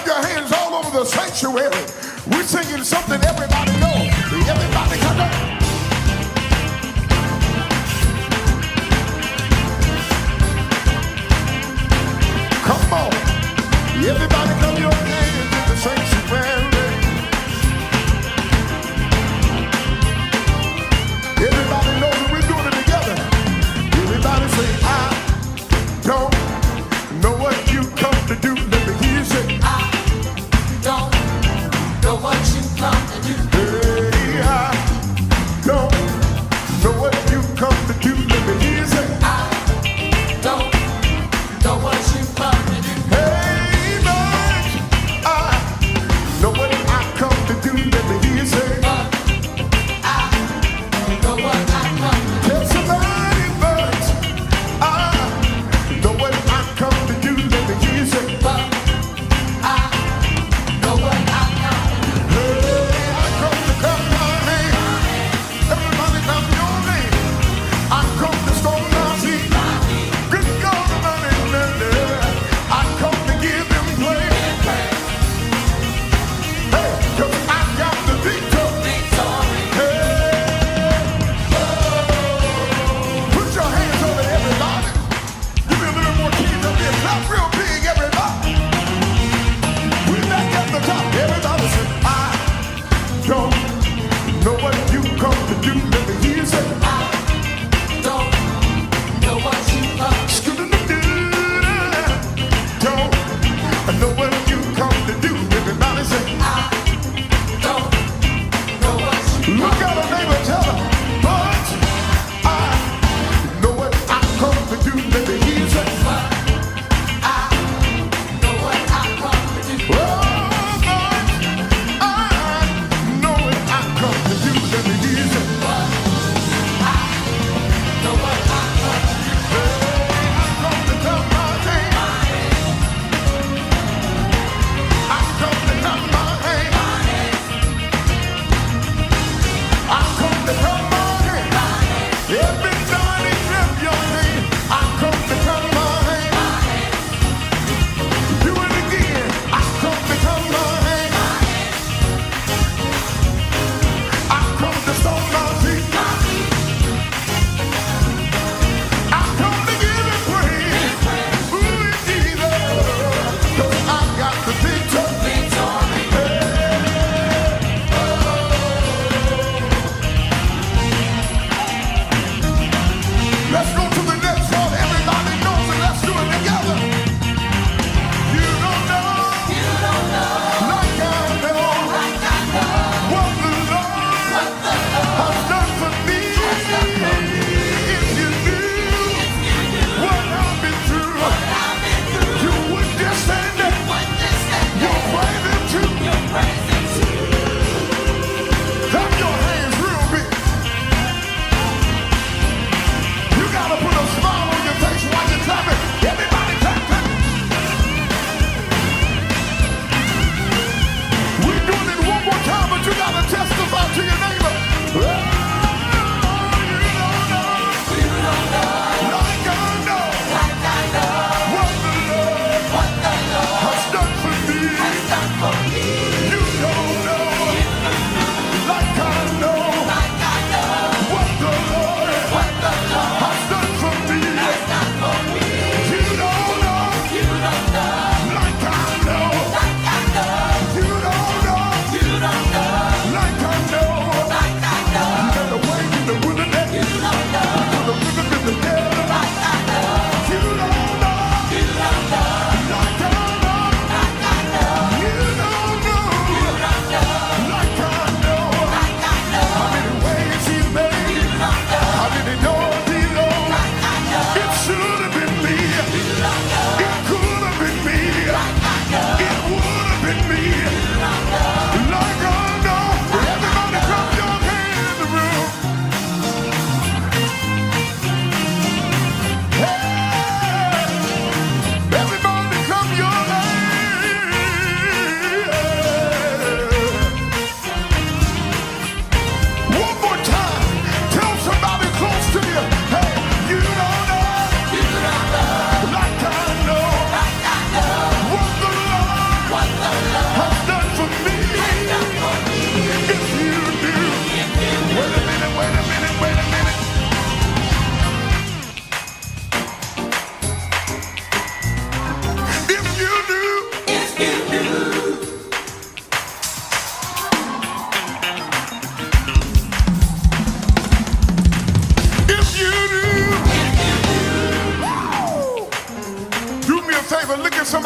Your hands all over the sanctuary. We're singing something everybody knows. Everybody come on. Come on. Everybody come your hands in the sanctuary. Everybody knows that we're doing it together. Everybody say, I don't know what you come to do. Let me hear you say, I don't know what you come to do. hey, I don't know what you come to do. Let me hear you say, I don't know what you come to do. hey, Lord, I know what I come to do. Let me hear you say, But I know what I come to do. tell somebody, but I know what I come to do. Let me hear you say, But I know what I come to do. hey, I come to clap my hands. Everybody clap your hands. I come to storm my feet. Good God Almighty, I come to give him praise. Hey, 'cause I got the victory. Hey, put your hands on it, everybody. Give me a little more keys up here. Clap real big, everybody. We back at the top. Everybody say, I don't know what you come to do. Let me hear you say, Don't know what you come to do. don't know what you come to do. Everybody say, Don't know what you look at a neighbor, tell her, but I know what I come to do. Let me hear you say, know what I come to do. oh, but I know what I come to do. Let me hear you say, Know what I come to do. hey, I come to clap my hands.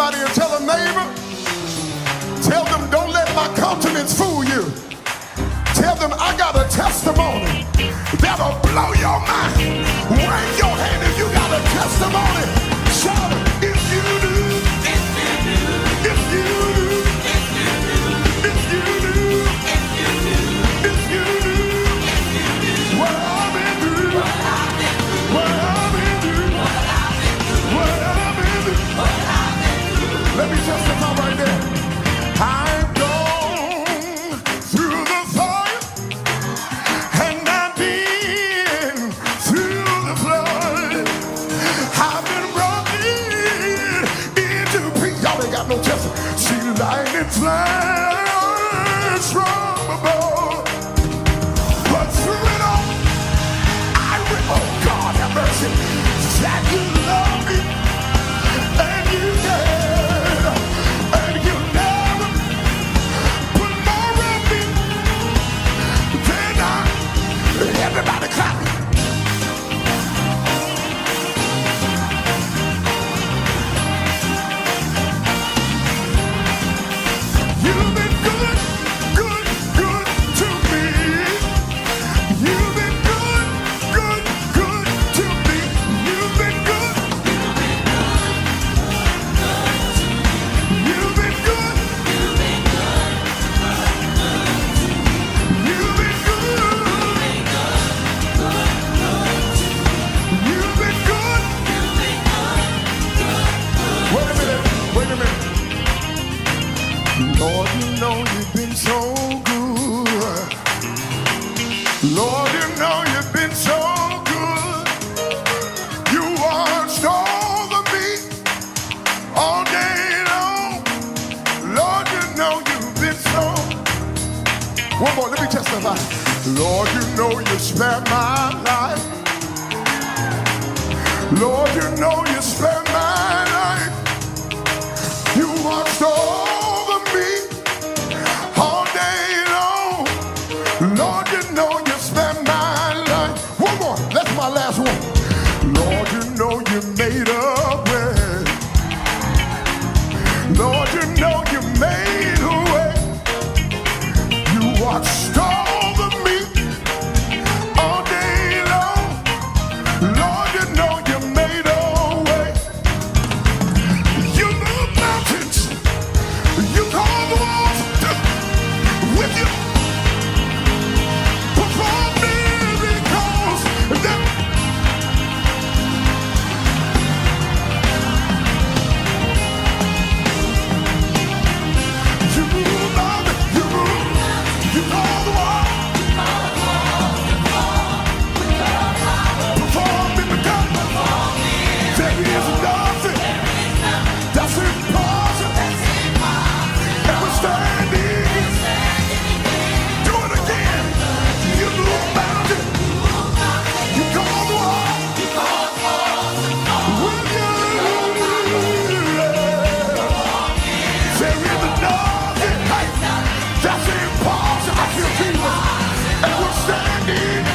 somebody and tell a neighbor, tell them don't let my countenance fool you. Tell them I got a testimony that'll blow your mind. Wave your hand if you got a testimony. Shout it if you do. If you do. If you do. If you do. If you do. What I've been through. What I've been through. What I've been through. What I've been through. Let me testify right there. I've gone through the fire and I've been through the flood. I've been brought into peace. Y'all ain't got no testimony. See lightning flash from above. But through it all, I will, oh God have mercy, that you love me and you did, and you never put more on me than I. Everybody clap. You've been good, good, good to me. You've been good, good, good to me. You've been good. You've been good. You've been good. You've been good. Wait a minute. Wait a minute. Lord, you know you've been so good. Lord, you know you've been so good. You watched over me all day long. Lord, you know you've been so. One more, let me testify. Lord, you know you spared my life. Lord, you know you spared my life. You watched over me all day long. Lord, you know you spent my life. One more, that's my last one. Lord, you know you made a way. Lord, you know you made a way. You watched over me all day long. Lord, you know you made a way. You moved mountains. You called the walls with you. Perform miracles. You moved mountains. You moved. You called the walls. Perform miracles. There is nothing that's impossible. And we're standing. Do it again. You move mountains. You call the wall. With you. There is nothing that's impossible. I feel Jesus. And we're standing.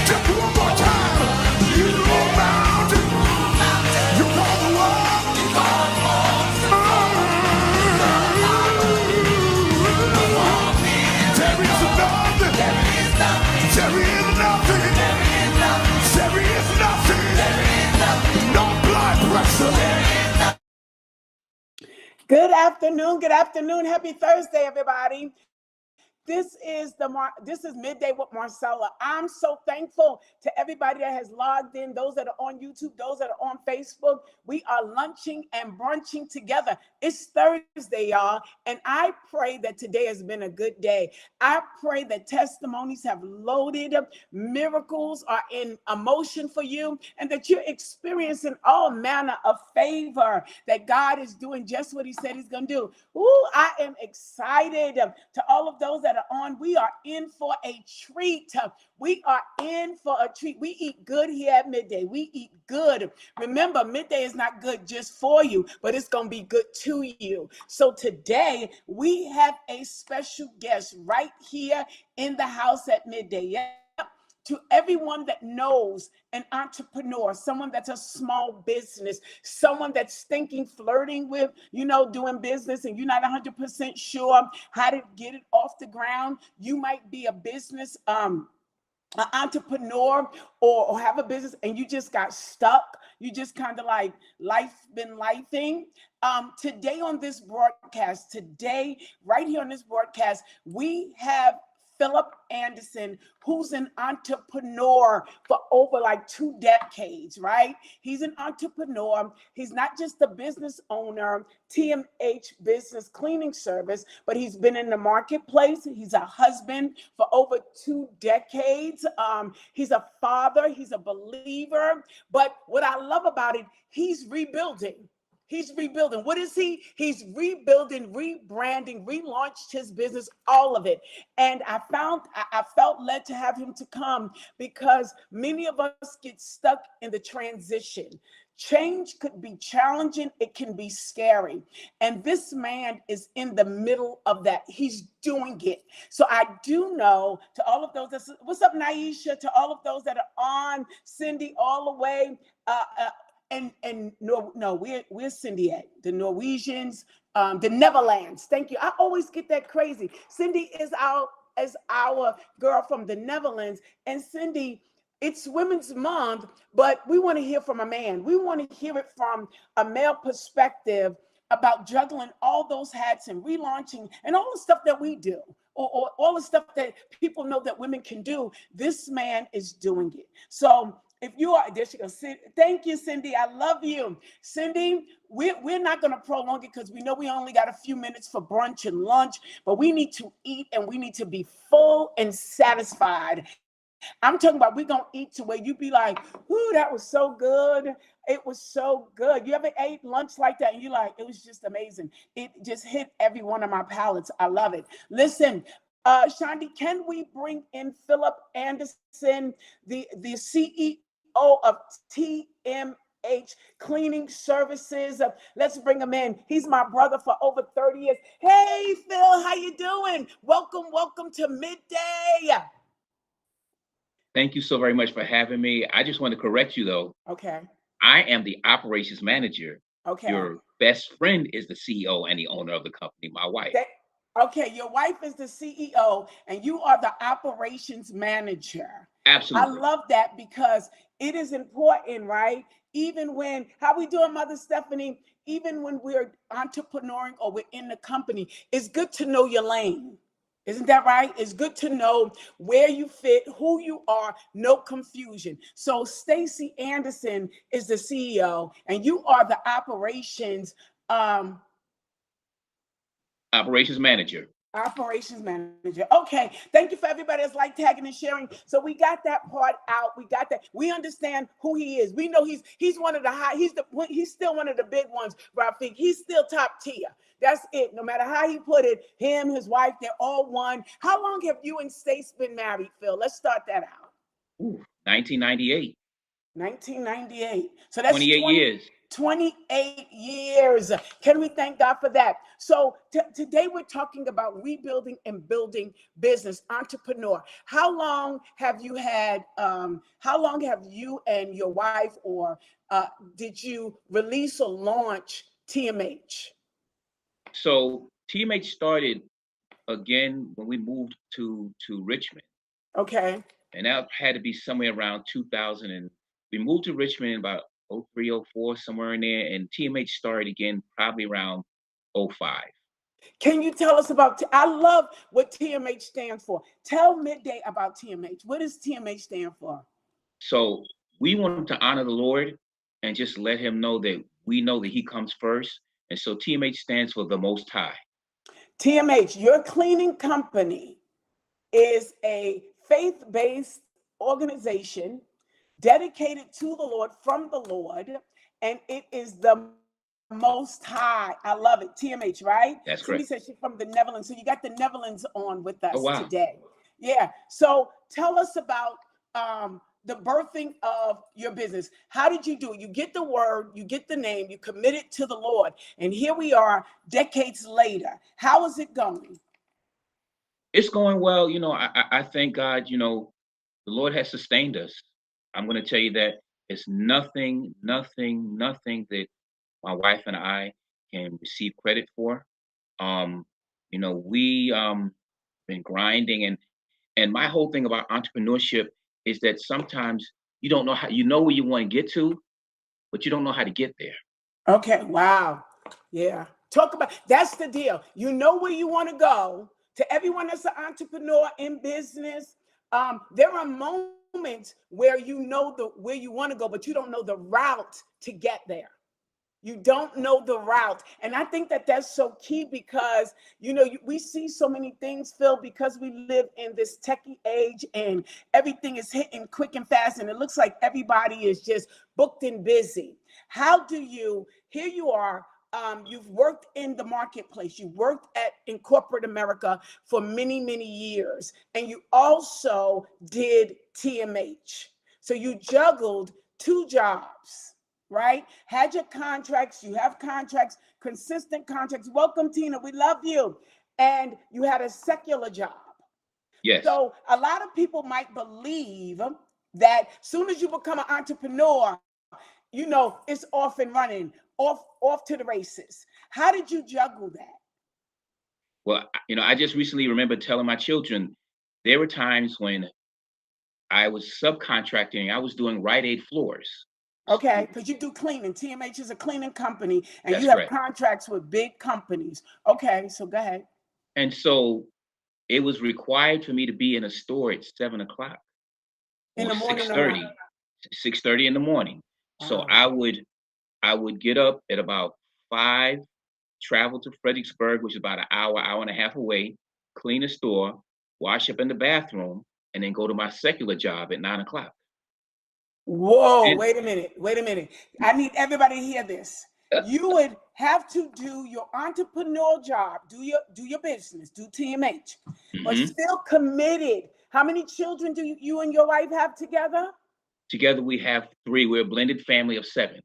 Just one more time. You move mountains. You call the wall. There is nothing. There is nothing. There is nothing. No blood pressure. Good afternoon. Happy Thursday, everybody. This is Midday with Marcella. I'm so thankful to everybody that has logged in, those that are on YouTube, those that are on Facebook. We are lunching and brunching together. It's Thursday, y'all, and I pray that today has been a good day. I pray that testimonies have loaded, miracles are in motion for you, and that you're experiencing all manner of favor, that God is doing just what he said he's going to do. Ooh, I am excited. To all of those that are on, we are in for a treat. We are in for a treat. We eat good here at Midday. We eat good. Remember, Midday is not good just for you, but it's going to be good to you. So today we have a special guest right here in the house at Midday. Yeah. to everyone that knows an entrepreneur, someone that's a small business, someone that's thinking, flirting with, doing business, and you're not 100% sure how to get it off the ground. You might be a business, an entrepreneur, or have a business and you just got stuck. You just kind of like life been lifing. Today on this broadcast, right here on this broadcast, we have Philip Anderson, who's an entrepreneur for over like 2 decades, right? He's an entrepreneur. He's not just a business owner, TMH Business Cleaning Service, but he's been in the marketplace. He's a husband for over 2 decades. He's a father. He's a believer. But what I love about it, he's rebuilding. He's rebuilding. What is he? He's rebuilding, rebranding, relaunched his business, all of it. And I felt led to have him to come because many of us get stuck in the transition. Change could be challenging. It can be scary. And this man is in the middle of that. He's doing it. So I do know, to all of those, what's up, Naisha? To all of those that are on, Cindy, all the way, where's Cindy at? The Norwegians, the Netherlands. Thank you. I always get that crazy. Cindy is our girl from the Netherlands. And Cindy, it's Women's Month, but we want to hear from a man. We want to hear it from a male perspective about juggling all those hats and relaunching and all the stuff that we do, or all the stuff that people know that women can do. This man is doing it. So if you are, there she goes. Thank you, Cindy. I love you. Cindy, we're not going to prolong it because we know we only got a few minutes for brunch and lunch, but we need to eat and we need to be full and satisfied. I'm talking about we're going to eat to where you be like, ooh, that was so good. It was so good. You ever ate lunch like that and you're like, it was just amazing. It just hit every one of my palates. I love it. Listen, Shandi, can we bring in Philip Anderson, the CEO of TMH Cleaning Services? Let's bring him in. He's my brother for over 30 years. Hey, Phil, how you doing? Welcome to Midday. Thank you so very much for having me. I just want to correct you, though. Okay. I am the operations manager. Okay. Your best friend is the CEO and the owner of the company, my wife. Okay, your wife is the CEO and you are the operations manager. Absolutely. I love that because it is important, right? Even when, how we doing, Mother Stephanie? Even when we're entrepreneuring or we're in the company, it's good to know your lane. Isn't that right? It's good to know where you fit, who you are, no confusion. So Stacey Anderson is the CEO and you are the operations manager. Operations manager. Okay. Thank you for everybody that's like tagging and sharing. So we got that part out. We got that. We understand who he is. We know he's one of the high. He's still one of the big ones, Rafiq. He's still top tier. That's it. No matter how he put it, him, his wife, they're all one. How long have you and Stace been married, Phil? Let's start that out. 1998. 1998. So that's 28 years. 28 years. Can we thank God for that? So today we're talking about rebuilding and building business, entrepreneur. How long have you and your wife, or did you release or launch TMH? So TMH started again when we moved to Richmond. Okay. And that had to be somewhere around 2000. And we moved to Richmond in about 03, 04, somewhere in there. And TMH started again probably around 05. Can you tell us about, I love what TMH stands for. Tell Midday about TMH. What does TMH stand for? So we want to honor the Lord and just let him know that we know that he comes first. And so TMH stands for the Most High. TMH, your cleaning company, is a faith-based organization dedicated to the Lord, from the Lord, and it is the Most High. I love it. TMH, right? That's Cindy correct. said she's from the Netherlands, so you got the Netherlands on with us today. Yeah. So tell us about the birthing of your business. How did you do it? You get the word, you get the name, you commit it to the Lord, and here we are decades later. How is it going? It's going well. I thank God, the Lord has sustained us. I'm going to tell you that it's nothing that my wife and I can receive credit for. Um, we been grinding, and my whole thing about entrepreneurship is that sometimes you don't know how you know where you want to get to, but you don't know how to get there. Okay, wow. Yeah. Talk about that's the deal. You know where you want to go. To everyone that's an entrepreneur in business, there are moments where you know the where you want to go, but you don't know the route to get there. You don't know the route. And I think that that's so key because, we see so many things, Phil, because we live in this techie age and everything is hitting quick and fast. And it looks like everybody is just booked and busy. How do you, here you are, you've worked in the marketplace, you worked in corporate America for many, many years, and you also did TMH. So you juggled two jobs, right? Had your contracts, you have contracts, consistent contracts. Welcome, Tina. We love you. And you had a secular job. Yes. So a lot of people might believe that soon as you become an entrepreneur, it's off and running, off to the races. How did you juggle that? Well, I just recently remember telling my children there were times when I was subcontracting, I was doing Rite Aid floors. Okay, because you do cleaning. TMH is a cleaning company, and That's you have correct. contracts with big companies. Okay, so go ahead. And so it was required for me to be in a store at 7 o'clock In or the morning or night? 6:30 in the morning. So Wow. I would get up at about 5, travel to Fredericksburg, which is about an hour and a half away, clean the store, wash up in the bathroom, and then go to my secular job at 9 o'clock. Whoa, And wait a minute. Wait a minute. I need everybody to hear this. You would have to do your entrepreneurial job, do your business, do TMH, but mhm. still committed. How many children do you and your wife have together? Together we have 3. We're a blended family of 7.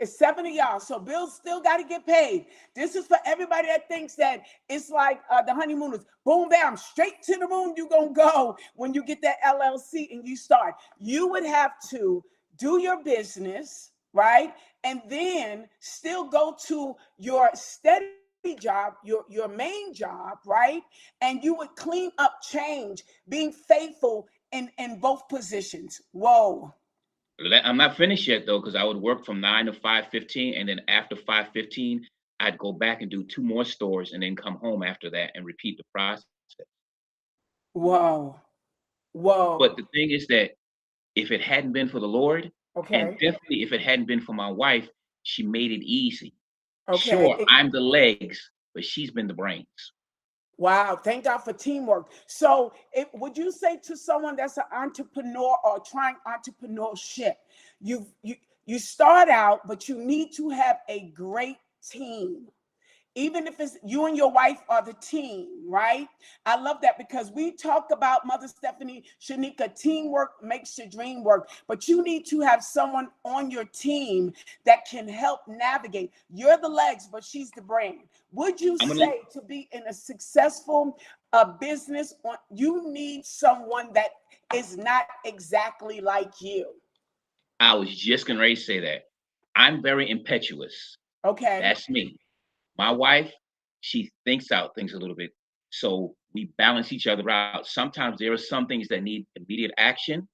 It's 7 of y'all. So bills still got to get paid. This is for everybody that thinks that it's like the honeymooners. Boom, bam, straight to the moon you going to go when you get that LLC and you start. You would have to do your business, right? And then still go to your steady job, your main job, right? And you would clean up change, being faithful in both positions. Whoa. I'm not finished yet though, because I would work from 9 to 5:15, and then after 5:15, I'd go back and do 2 more stores, and then come home after that and repeat the process. Whoa. But Whoa. the thing is that if it hadn't been for the Lord, and Okay. definitely if it hadn't been for my wife, she made it easy. Okay. Sure, I'm the legs, but she's been the brains. Wow. Thank God for teamwork. So, would you say to someone that's an entrepreneur or trying entrepreneurship, you start out, but you need to have a great team, even if it's you and your wife are the team, right? I love that because we talk about Mother Stephanie, Shanika, teamwork makes the dream work, but you need to have someone on your team that can help navigate. You're the legs, but she's the brain. Would you I'm gonna say to be in a successful business, you need someone that is not exactly like you? I was just getting ready to say that. I'm very impetuous. Okay. That's me. My wife, she thinks out things a little bit. So we balance each other out. Sometimes there are some things that need immediate action,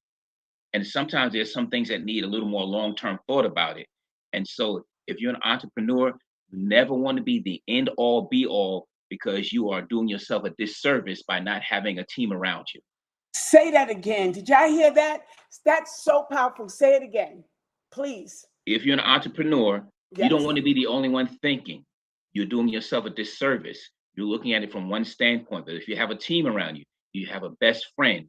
and sometimes there's some things that need a little more long-term thought about it. And so if you're an entrepreneur, you never want to be the end all be all, because you are doing yourself a disservice by not having a team around you. Say that again. Did y'all hear that? That's so powerful. Say it again, please. If you're an entrepreneur, you don't Yes. want to be the only one thinking. You're doing yourself a disservice. You're looking at it from one standpoint. But if you have a team around you, you have a best friend.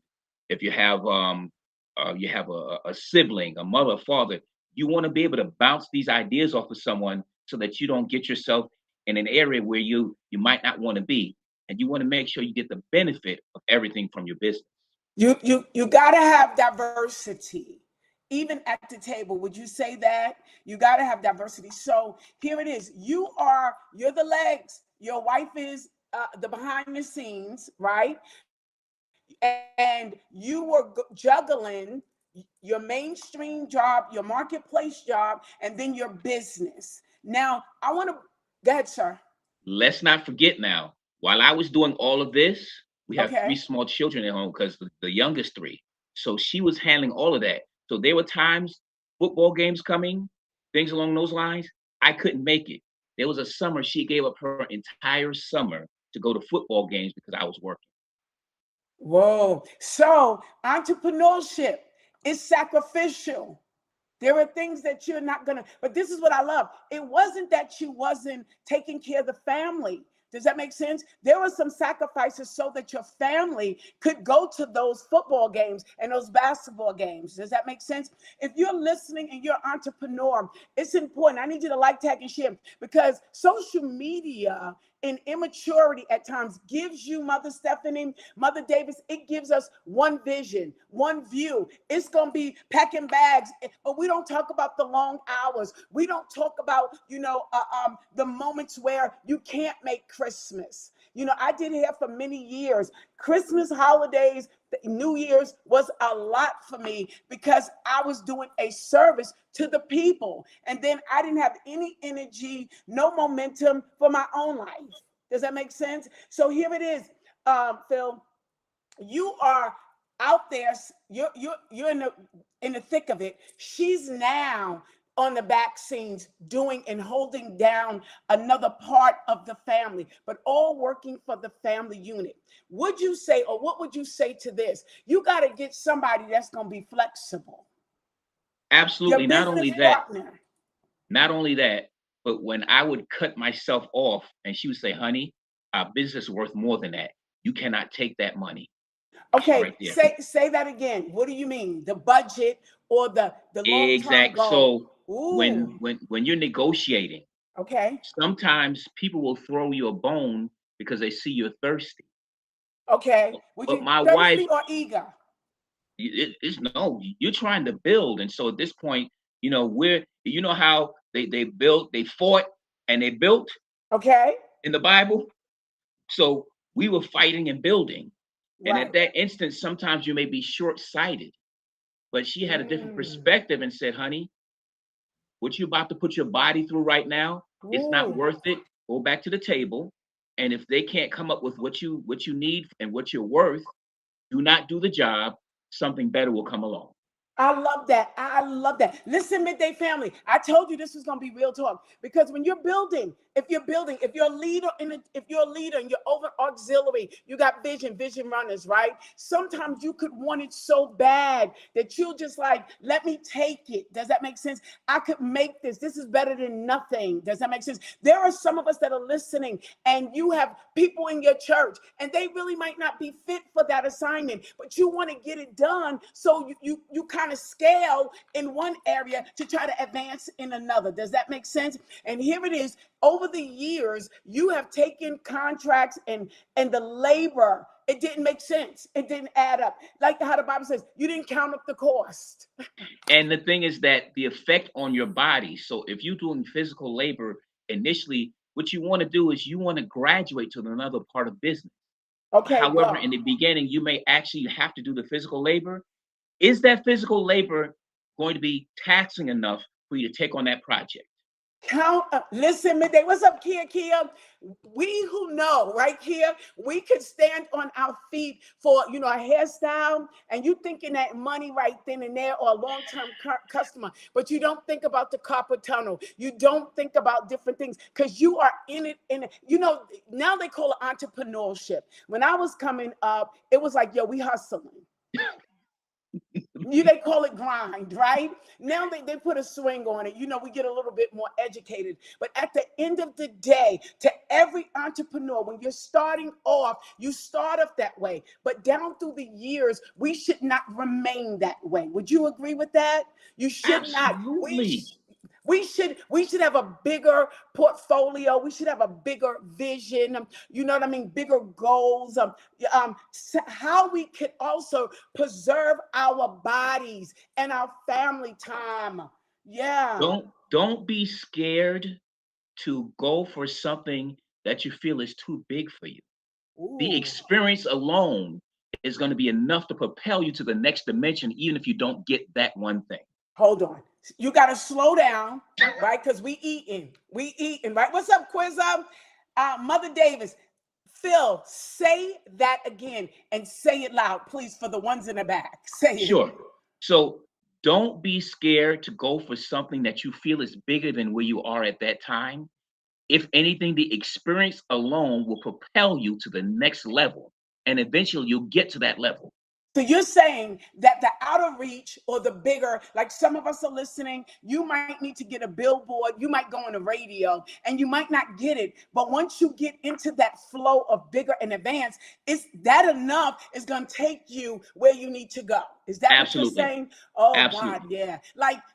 If you have a sibling, a mother, a father, you want to be able to bounce these ideas off of someone so that you don't get yourself in an area where you might not want to be, and you want to make sure you get the benefit of everything from your business. You gotta have diversity, even at the table. Would you say that? You gotta have diversity. So here it is. You're the legs. Your wife is the behind the scenes, right? and you were juggling your mainstream job, your marketplace job, and then your business. Now, I want to go ahead, sir. Let's not forget now, while I was doing all of this, we have three Okay. small children at home because the youngest three. So she was handling all of that. So there were times, football games coming, things along those lines, I couldn't make it. There was a summer she gave up her entire summer to go to football games because I was working. Whoa. So, entrepreneurship is sacrificial. There are things that you're not gonna, but this is what I love. It wasn't that you wasn't taking care of the family. Does that make sense? There were some sacrifices so that your family could go to those football games and those basketball games. Does that make sense? If you're listening and you're an entrepreneur, it's important. I need you to like, tag, and share because social media in immaturity at times gives you, Mother Stephanie, Mother Davis, it gives us one vision, one view. It's going to be packing bags, but we don't talk about the long hours. We don't talk about, the moments where you can't make Christmas. I did hair for many years. Christmas, holidays, New Year's was a lot for me because I was doing a service to the people. And then I didn't have any energy, no momentum for my own life. Does that make sense? So here it is, Phil. You are out there. You're in the thick of it. She's now on the back scenes doing and holding down another part of the family, but all working for the family unit. Would you say, or what would you say to this? You got to get somebody that's going to be flexible. Your Absolutely. business partner. Not only that, but when I would cut myself off and she would say, honey, our business is worth more than that. You cannot take that money. Okay, Right there. say that again. What do you mean? The budget or the long-term Exact. goal? So Ooh, when you're negotiating, okay. sometimes people will throw you a bone because they see you're thirsty. Okay. Would But you my wife, thirsty or eager? it's no, you're trying to build. And so at this point, you know how they built, they fought and they built Okay. in the Bible. So we were fighting and building. And at Right. that instance, sometimes you may be short sighted, but she had a different Mm. perspective and said, honey, what you're about to put your body through right now, it's not Ooh. worth it. Go back to the table. And if they can't come up with what you need and what you're worth, do not do the job. Something better will come along. I love that. I love that. Listen, Midday family. I told you this was going to be real talk because when you're building, if you're a leader if you're a leader and you're over auxiliary, you got vision runners, right? Sometimes you could want it so bad that you'll just like, let me take it. Does that make sense? I could make this. This is better than nothing. Does that make sense? There are some of us that are listening and you have people in your church and they really might not be fit for that assignment, but you want to get it done. So you kind of scale in one area to try to advance in another. Does that make sense? And here it is. Over the years, you have taken contracts and the labor. It didn't make sense. It didn't add up. Like how the Bible says, you didn't count up the cost. And the thing is that the effect on your body. So if you're doing physical labor initially, what you want to do is you want to graduate to another part of business. Okay, However, go. in the beginning, you may actually have to do the physical labor. Is that physical labor going to be taxing enough for you to take on that project? Count up. Listen, midday. What's up, Kia? Kia, we who know, right, Kia, we could stand on our feet for a hairstyle, and you thinking that money right then and there, or a long-term customer, but you don't think about the carpet tunnel. You don't think about different things because you are in it. Now they call it entrepreneurship. When I was coming up, it was like, yo, we hustling. They call it grind, right? Now they put a swing on it. We get a little bit more educated. But at the end of the day, to every entrepreneur, when you're starting off, you start off that way. But down through the years, we should not remain that way. Would you agree with that? You should not. Absolutely. We should have a bigger portfolio. We should have a bigger vision. You know what I mean? Bigger goals. How we could also preserve our bodies and our family time. Yeah. Don't be scared to go for something that you feel is too big for you. The Ooh. experience alone is going to be enough to propel you to the next dimension, even if you don't get that one thing. Hold on. You got to slow down, right? Because we eating, right? What's up, Quiz Up? Mother Davis. Phil, say that again and say it loud, please, for the ones in the back. Say it. Sure. So don't be scared to go for something that you feel is bigger than where you are at that time. If anything, the experience alone will propel you to the next level, and eventually you'll get to that level. So you're saying that the outer reach or the bigger, like some of us are listening, you might need to get a billboard, you might go on the radio, and you might not get it. But once you get into that flow of bigger and advanced, is that enough is going to take you where you need to go? Is that Absolutely. what you're saying? Oh Absolutely. God, yeah.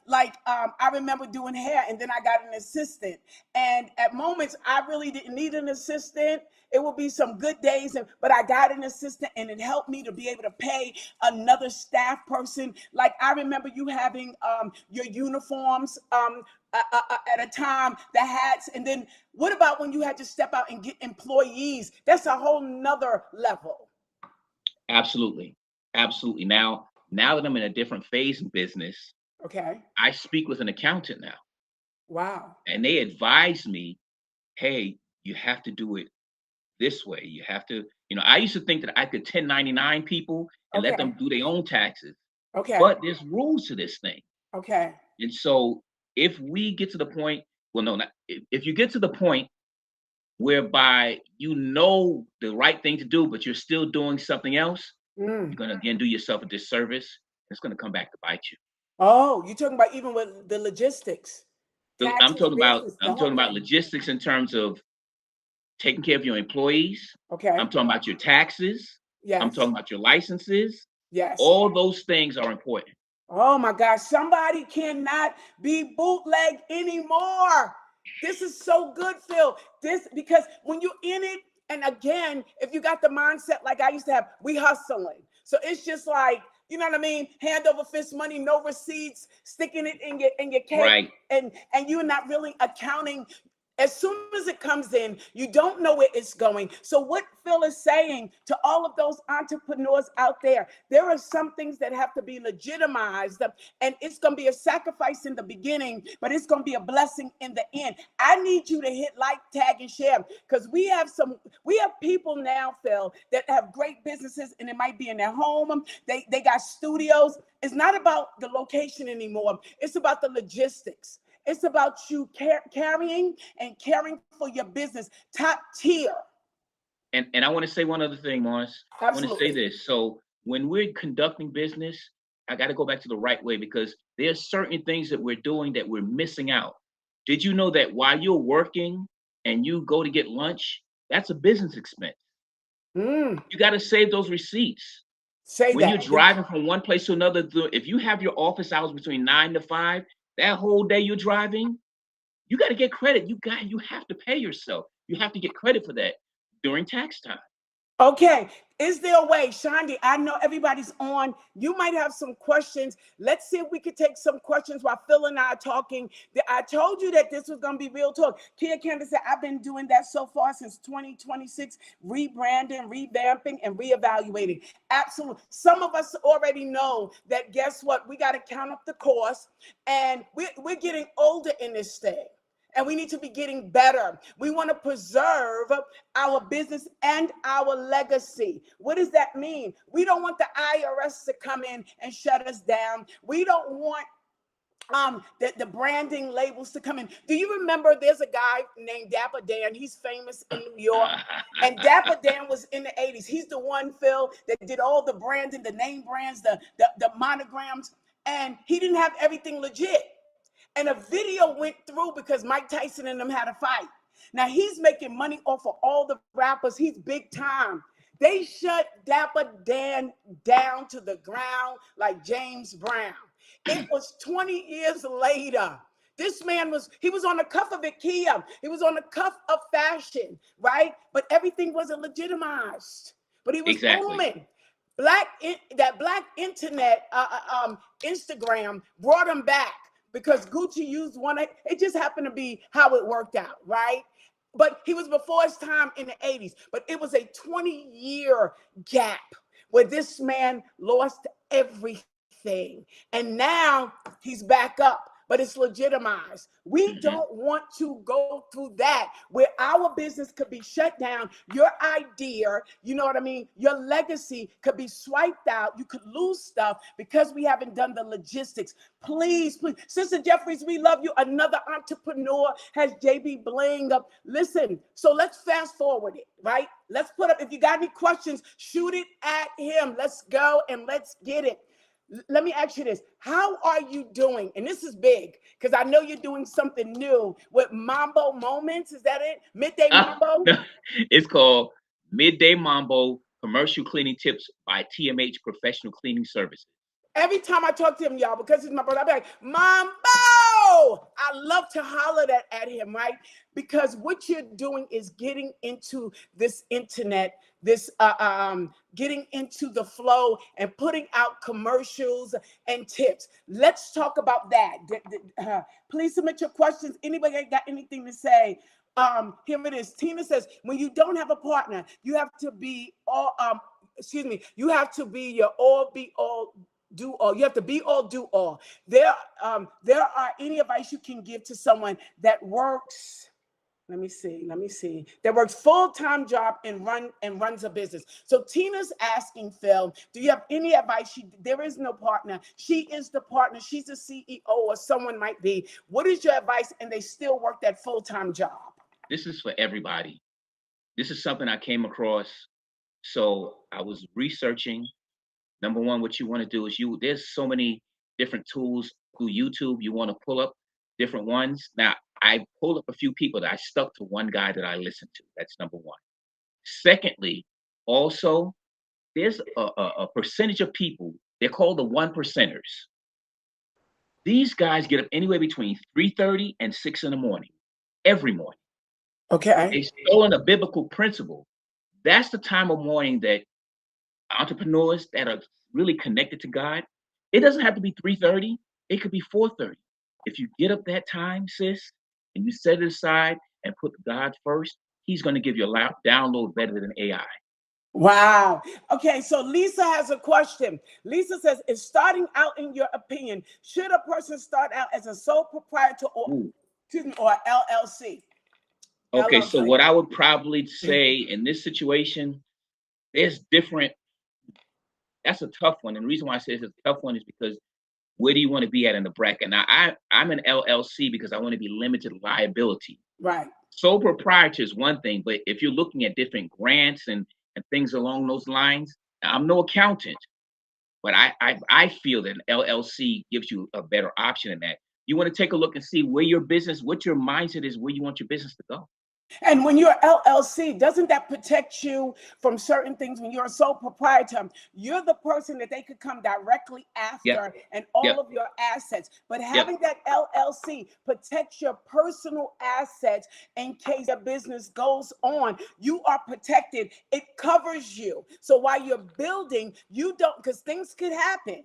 Like I remember doing hair, and then I got an assistant. And at moments I really didn't need an assistant. It would be some good days, but I got an assistant, and it helped me to be able to pay another staff person. Like I remember you having your uniforms at a time, the hats, and then what about when you had to step out and get employees? That's a whole nother level. Absolutely. Absolutely. Now that I'm in a different phase in business, Okay. I speak with an accountant now, Wow. and they advise me, hey, you have to do it this way. You have to, I used to think that I could 1099 people and let Okay. them do their own taxes, Okay. but there's rules to this thing. Okay. And so if we get to the point, well, no, not, if you get to the point whereby you know the right thing to do, but you're still doing something else, you're going to again do yourself a disservice. It's going to come back to bite you. Oh, you're talking about even with the logistics, So I'm taxes, talking about business, the I'm whole talking about thing. logistics in terms of taking care of your employees. Okay. I'm talking about your taxes. I'm Yes. talking about your licenses. Yes. All those things are important. Oh my gosh, somebody cannot be bootleg anymore. This is so good, Phil. This because when you're in it, and again, if you got the mindset like I used to have, we hustling. So it's just like, you know what I mean? Hand over fist money, no receipts, sticking it in your cake, Right. and you're not really accounting. As soon as it comes in, you don't know where it's going. So what Phil is saying to all of those entrepreneurs out there are some things that have to be legitimized, and it's going to be a sacrifice in the beginning, but it's going to be a blessing in the end. I need you to hit like, tag, and share, because we have people now, Phil, that have great businesses, and it might be in their home. They got studios. It's not about the location anymore. It's about the logistics. It's about you carrying and caring for your business, top tier. And I want to say one other thing, Morris. I want to say Absolutely. this. So when we're conducting business, I got to go back to the right way, because there's certain things that we're doing that we're missing out. Did you know that while you're working and you go to get lunch, that's a business expense? Mm, You got to save those receipts. say When you're that. Yeah. driving from one place to another, if you have your office hours between 9 to 5, that whole day you're driving, you got to get credit. You have to pay yourself. You have to get credit for that during tax time. Okay. Is there a way, Shandi? I know everybody's on. You might have some questions. Let's see if we could take some questions while Phil and I are talking. I told you that this was going to be real talk. Kia Candace said, I've been doing that so far since 2026, rebranding, revamping, and reevaluating. Absolutely. Some of us already know that, guess what? We got to count up the cost, and we're getting older in this thing. And we need to be getting better. We want to preserve our business and our legacy. What does that mean? We don't want the IRS to come in and shut us down. We don't want the branding labels to come in. Do you remember there's a guy named Dapper Dan? He's famous in New York. And Dapper Dan was in the 80s. He's the one, Phil, that did all the branding, the name brands, the monograms. And he didn't have everything legit. And a video went through because Mike Tyson and them had a fight. Now he's making money off of all the rappers. He's big time. They shut Dapper Dan down to the ground like James Brown. It was 20 years later. This man he was on the cuff of IKEA. He was on the cuff of fashion, right? But everything wasn't legitimized. But he was Exactly. booming. That black internet, Instagram brought him back, because Gucci used one. It just happened to be how it worked out, right? But he was before his time in the 80s. But it was a 20-year gap where this man lost everything. And now he's back up, but it's legitimized. We don't want to go through that where our business could be shut down. Your idea, you know what I mean? Your legacy could be swiped out. You could lose stuff because we haven't done the logistics. Please, please. Sister Jeffries, we love you. Another entrepreneur has JB Bling up. Listen, so let's fast forward it, right? Let's put up, if you got any questions, shoot it at him. Let's go and let's get it. Let me ask you this. How are you doing? And this is big because I know you're doing something new with Mambo Moments. Is that it? Midday Mambo? It's called Midday Mambo Commercial Cleaning Tips by TMH Professional Cleaning Services. Every time I talk to him, y'all, because it's my brother, I'm like, Mambo! I love to holler that at him, right? Because what you're doing is getting into this internet, this getting into the flow and putting out commercials and tips. Let's talk about that. Please submit your questions. Anybody got anything to say? Here it is. Tina says, when you don't have a partner, you have to be all, you have to be your all, be all, do all. You have to be all, do all. There are any advice you can give to someone that works? Let me see. That works full-time job and runs a business. So Tina's asking Phil, do you have any advice? There is no partner. She is the partner. She's the CEO, or someone might be. What is your advice? And they still work that full-time job. This is for everybody. This is something I came across. So I was researching. Number one, what you want to do is there's so many different tools through YouTube. You want to pull up different ones. Now, I pulled up a few people that I stuck to one guy that I listened to. That's number one. Secondly, also, there's a percentage of people, they're called the 1%ers. These guys get up anywhere between 3:30 and 6 in the morning, every morning. Okay. They're stolen a biblical principle. That's the time of morning that entrepreneurs that are really connected to God, it doesn't have to be 3:30. It could be 4:30. If you get up that time, sis, and you set it aside and put God first, he's going to give you a download better than AI. Wow. Okay, so Lisa has a question. Lisa says, is starting out, in your opinion, should a person start out as a sole proprietor or LLC? Okay, LLC. so what I would probably say in this situation, there's different. That's a tough one. And the reason why I say it's a tough one is because where do you want to be at in the bracket? Now, I'm an LLC because I want to be limited liability. Right. Sole proprietor is one thing, but if you're looking at different grants and things along those lines, I'm no accountant, but I feel that an LLC gives you a better option than that. You want to take a look and see where your business, what your mindset is, where you want your business to go. And when you're LLC, doesn't that protect you from certain things? When you're a sole proprietor, you're the person that they could come directly after and all of your assets. But having that LLC protects your personal assets in case your business goes on. You are protected. It covers you. So while you're building, you don't, because things could happen.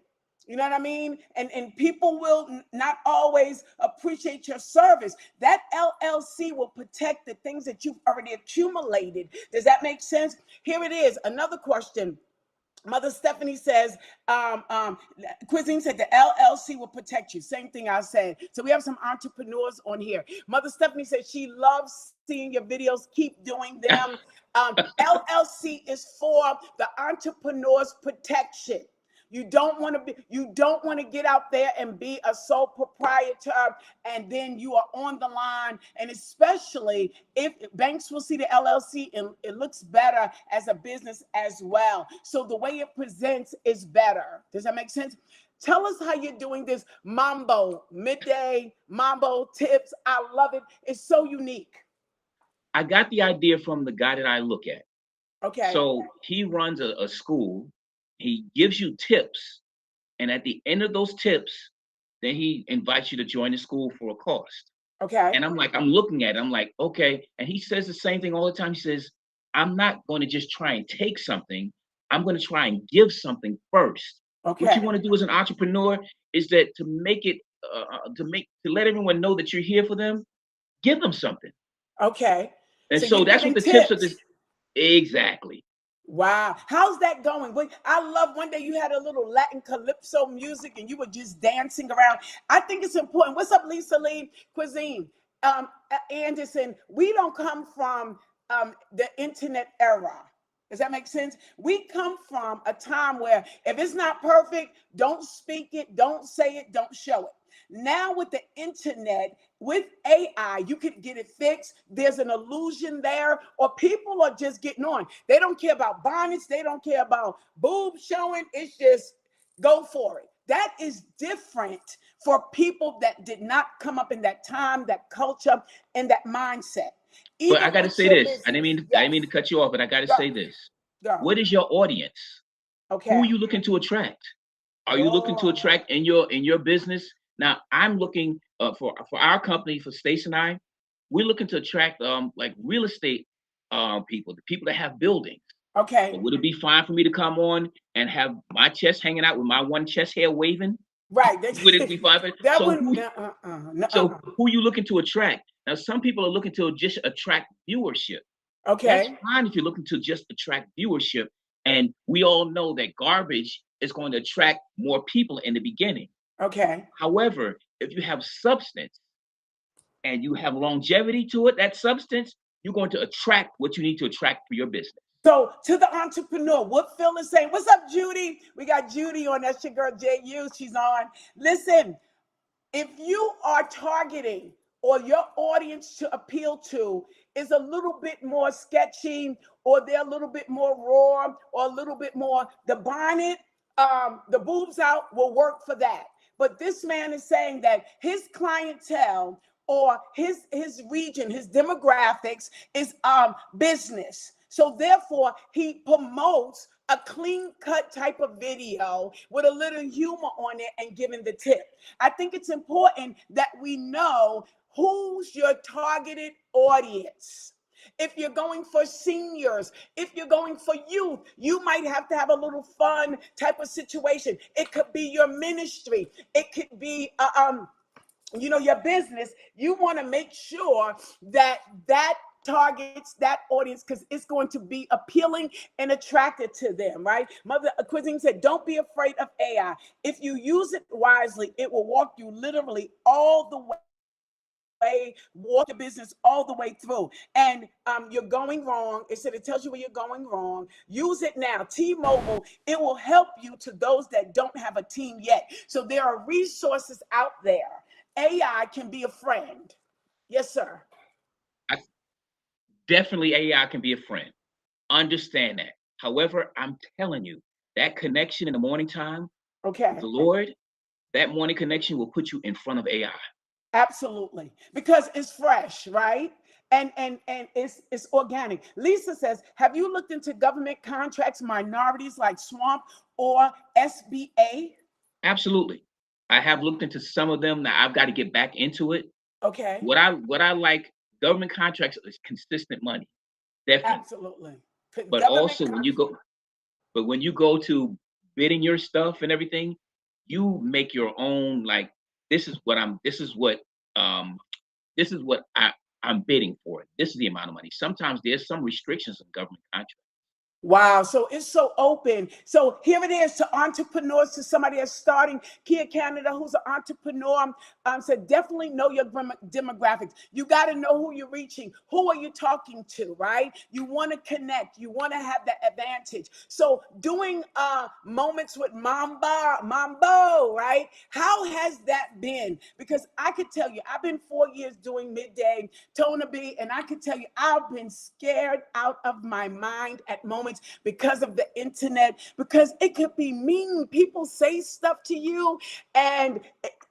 You know what I mean? And people will not always appreciate your service. That LLC will protect the things that you've already accumulated. Does that make sense? Here it is. Another question. Mother Stephanie says, Cuisine said the LLC will protect you. Same thing I said. So we have some entrepreneurs on here. Mother Stephanie says she loves seeing your videos. Keep doing them. LLC is for the entrepreneur's protection. You don't want to get out there and be a sole proprietor and then you are on the line. And especially if banks will see the LLC and it looks better as a business as well. So the way it presents is better. Does that make sense? Tell us how you're doing this midday Mambo tips. I love it. It's so unique. I got the idea from the guy that I look at. Okay. So he runs a school. He gives you tips, and at the end of those tips, then he invites you to join the school for a cost. Okay. And I'm looking at it, I'm like, okay. And he says the same thing all the time. He says, I'm not going to just try and take something. I'm going to try and give something first. Okay. What you want to do as an entrepreneur is that to make it, to let everyone know that you're here for them, give them something. Okay. And so that's what the tips of this. Exactly. Wow. How's that going? I love one day you had a little Latin calypso music and you were just dancing around. I think it's important. What's up, Lisa Lee? Cuisine. Anderson, we don't come from the internet era. Does that make sense? We come from a time where if it's not perfect, don't speak it, don't say it, don't show it. Now with the internet, with AI, you could get it fixed. There's an illusion there, or people are just getting on. They don't care about bonnets, they don't care about boobs showing. It's just go for it. That is different for people that did not come up in that time, that culture, and that mindset. But I Even got to with say your this. I didn't business. mean I didn't Yes. mean to cut you off, but I got to Go. say this. Go. What is your audience? Who are Okay. you looking to attract? Are you looking to Oh, attract in your business? Now, I'm looking for our company, for Stace and I, we're looking to attract like real estate people, the people that have buildings. okay. But would it be fine for me to come on and have my chest hanging out with my one chest hair waving? Right. Would it be fine? That So wouldn't. who Uh-uh. who you looking to attract? Now, some people are looking to just attract viewership. That's Okay. fine if you're looking to just attract viewership. And we all know that garbage is going to attract more people in the beginning. Okay. However, if you have substance and you have longevity to it, that substance, you're going to attract what you need to attract for your business. So to the entrepreneur, what Phil is saying. What's up, Judy? We got Judy on. That's your girl, JU. She's on. Listen, if you are targeting or your audience to appeal to is a little bit more sketchy or they're a little bit more raw or a little bit more the bonnet, the boobs out will work for that. But this man is saying that his clientele or his region, his demographics is business. So therefore, he promotes a clean cut type of video with a little humor on it and giving the tip. I think it's important that we know who's your targeted audience. If you're going for seniors, if you're going for youth, you might have to have a little fun type of situation. It could be your ministry. It could be your business. You want to make sure that that targets that audience because it's going to be appealing and attracted to them, right? Mother Cuisine said, don't be afraid of AI. If you use it wisely, it will walk you literally all the walk your business all the way through. And you're going wrong. It said it tells you where you're going wrong. Use it now. T-Mobile, it will help you to those that don't have a team yet. So there are resources out there. AI can be a friend. Yes, sir. I, definitely AI can be a friend. Understand that. However, I'm telling you, that connection in the morning time with Okay. the Lord, that morning connection will put you in front of AI. Absolutely. Because it's fresh, right? And it's organic. Lisa says, have you looked into government contracts, minorities like Swamp or SBA? Absolutely. I have looked into some of them. Now I've got to get back into it. Okay. What I like, government contracts is consistent money, definitely. Absolutely. But Government also contracts. when you go to bidding your stuff and everything, you make your own, like, this is what I'm um this is what I'm bidding for. This is the amount of money. Sometimes there's some restrictions in government contracts. Wow. So it's so open. So here it is to entrepreneurs, to somebody that's starting. Kia Canada, who's an entrepreneur, said definitely know your demographics. You got to know who you're reaching. Who are you talking to, right? You want to connect. You want to have that advantage. So doing moments with Mambo, right? How has that been? Because I could tell you, I've been 4 years doing midday Tona B, and I can tell you, I've been scared out of my mind at moments because of the internet, because it could be mean. People say stuff to you, and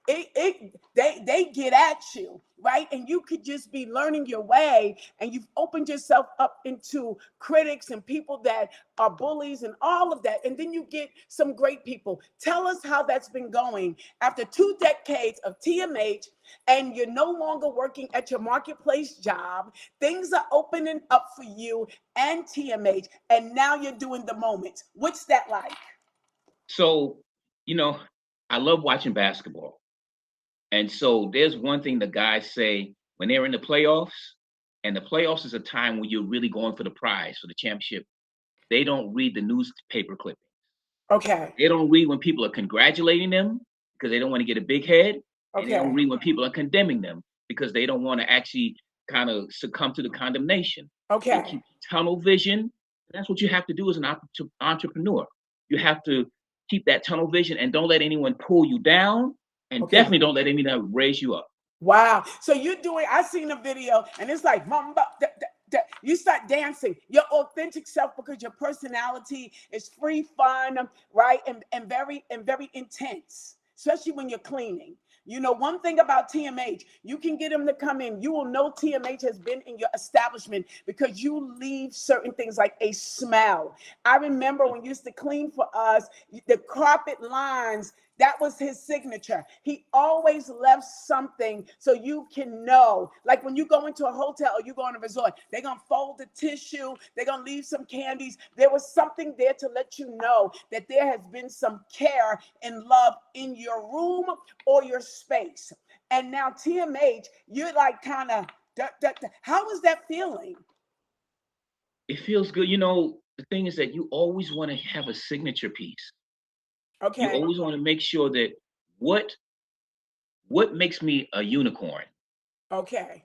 they get at you, right? And you could just be learning your way, and you've opened yourself up into critics and people that are bullies and all of that. And then you get some great people. Tell us how that's been going after 2 decades of TMH, and you're no longer working at your marketplace job. Things are opening up for you and TMH, and now you're doing the moments. What's that like? So, you know, I love watching basketball. And so there's one thing the guys say when they're in the playoffs, and the playoffs is a time when you're really going for the prize, for the championship. they don't read the newspaper clippings. Okay. They don't read when people are congratulating them because they don't want to get a big head, and they don't Okay. read when people are condemning them because they don't want to actually kind of succumb to the condemnation. They Okay. keep tunnel vision. That's what you have to do as an entrepreneur. You have to keep that tunnel vision and don't let anyone pull you down, and Okay. definitely don't let anyone raise you up. Wow. So you're doing, I seen a video and it's like, mamba, you start dancing your authentic self because your personality is free, fun, right? And very intense, especially when you're cleaning. You know, one thing about TMH, you can get them to come in. You will know TMH has been in your establishment because you leave certain things like a smell. I remember when you used to clean for us, the carpet lines, that was his signature. He always left something so you can know. Like when you go into a hotel or you go on a resort, they're going to fold the tissue, they're going to leave some candies. There was something there to let you know that there has been some care and love in your room or your space. And now TMH, you're like kind of, how is that feeling? It feels good. You know, the thing is that you always want to have a signature piece. You Okay. always want to make sure that what what makes me a unicorn. Okay.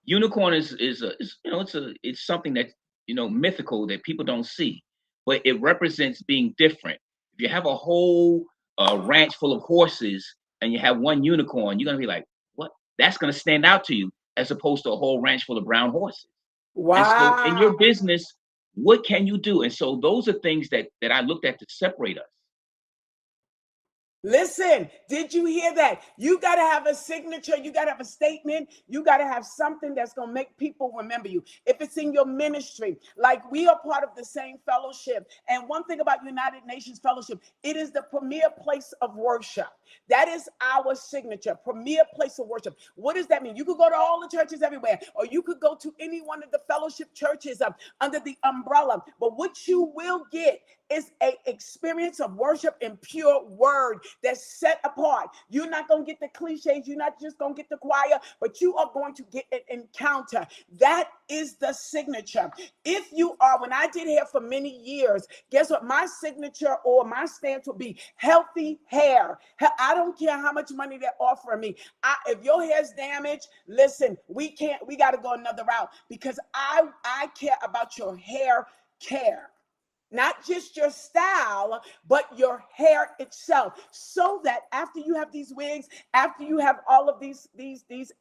Unicorn is you know, it's something that, you know, mythical that people don't see, but it represents being different. If you have a whole ranch full of horses and you have one unicorn, you're gonna be like, what? That's gonna stand out to you as opposed to a whole ranch full of brown horses. And so in Wow. your business, what can you do? And so those are things that I looked at to separate us. Listen, did you hear that? You got to have a signature. You got to have a statement. You got to have something that's going to make people remember you. If it's in your ministry, like we are part of the same fellowship. And one thing about United Nations Fellowship, it is the premier place of worship. That is our signature, premier place of worship. What does that mean? You could go to all the churches everywhere, or you could go to any one of the fellowship churches under the umbrella. But what you will get is a experience of worship and pure word that's set apart. You're not going to get the cliches. You're not just going to get the choir, but you are going to get an encounter. That is the signature. If you are, when I did hair for many years, guess what? My signature or my stance will be healthy hair. I don't care how much money they're offering me. If your hair's damaged, listen, we got to go another route because I care about your hair care, not just your style, but your hair itself, so that after you have these wigs, after you have all of these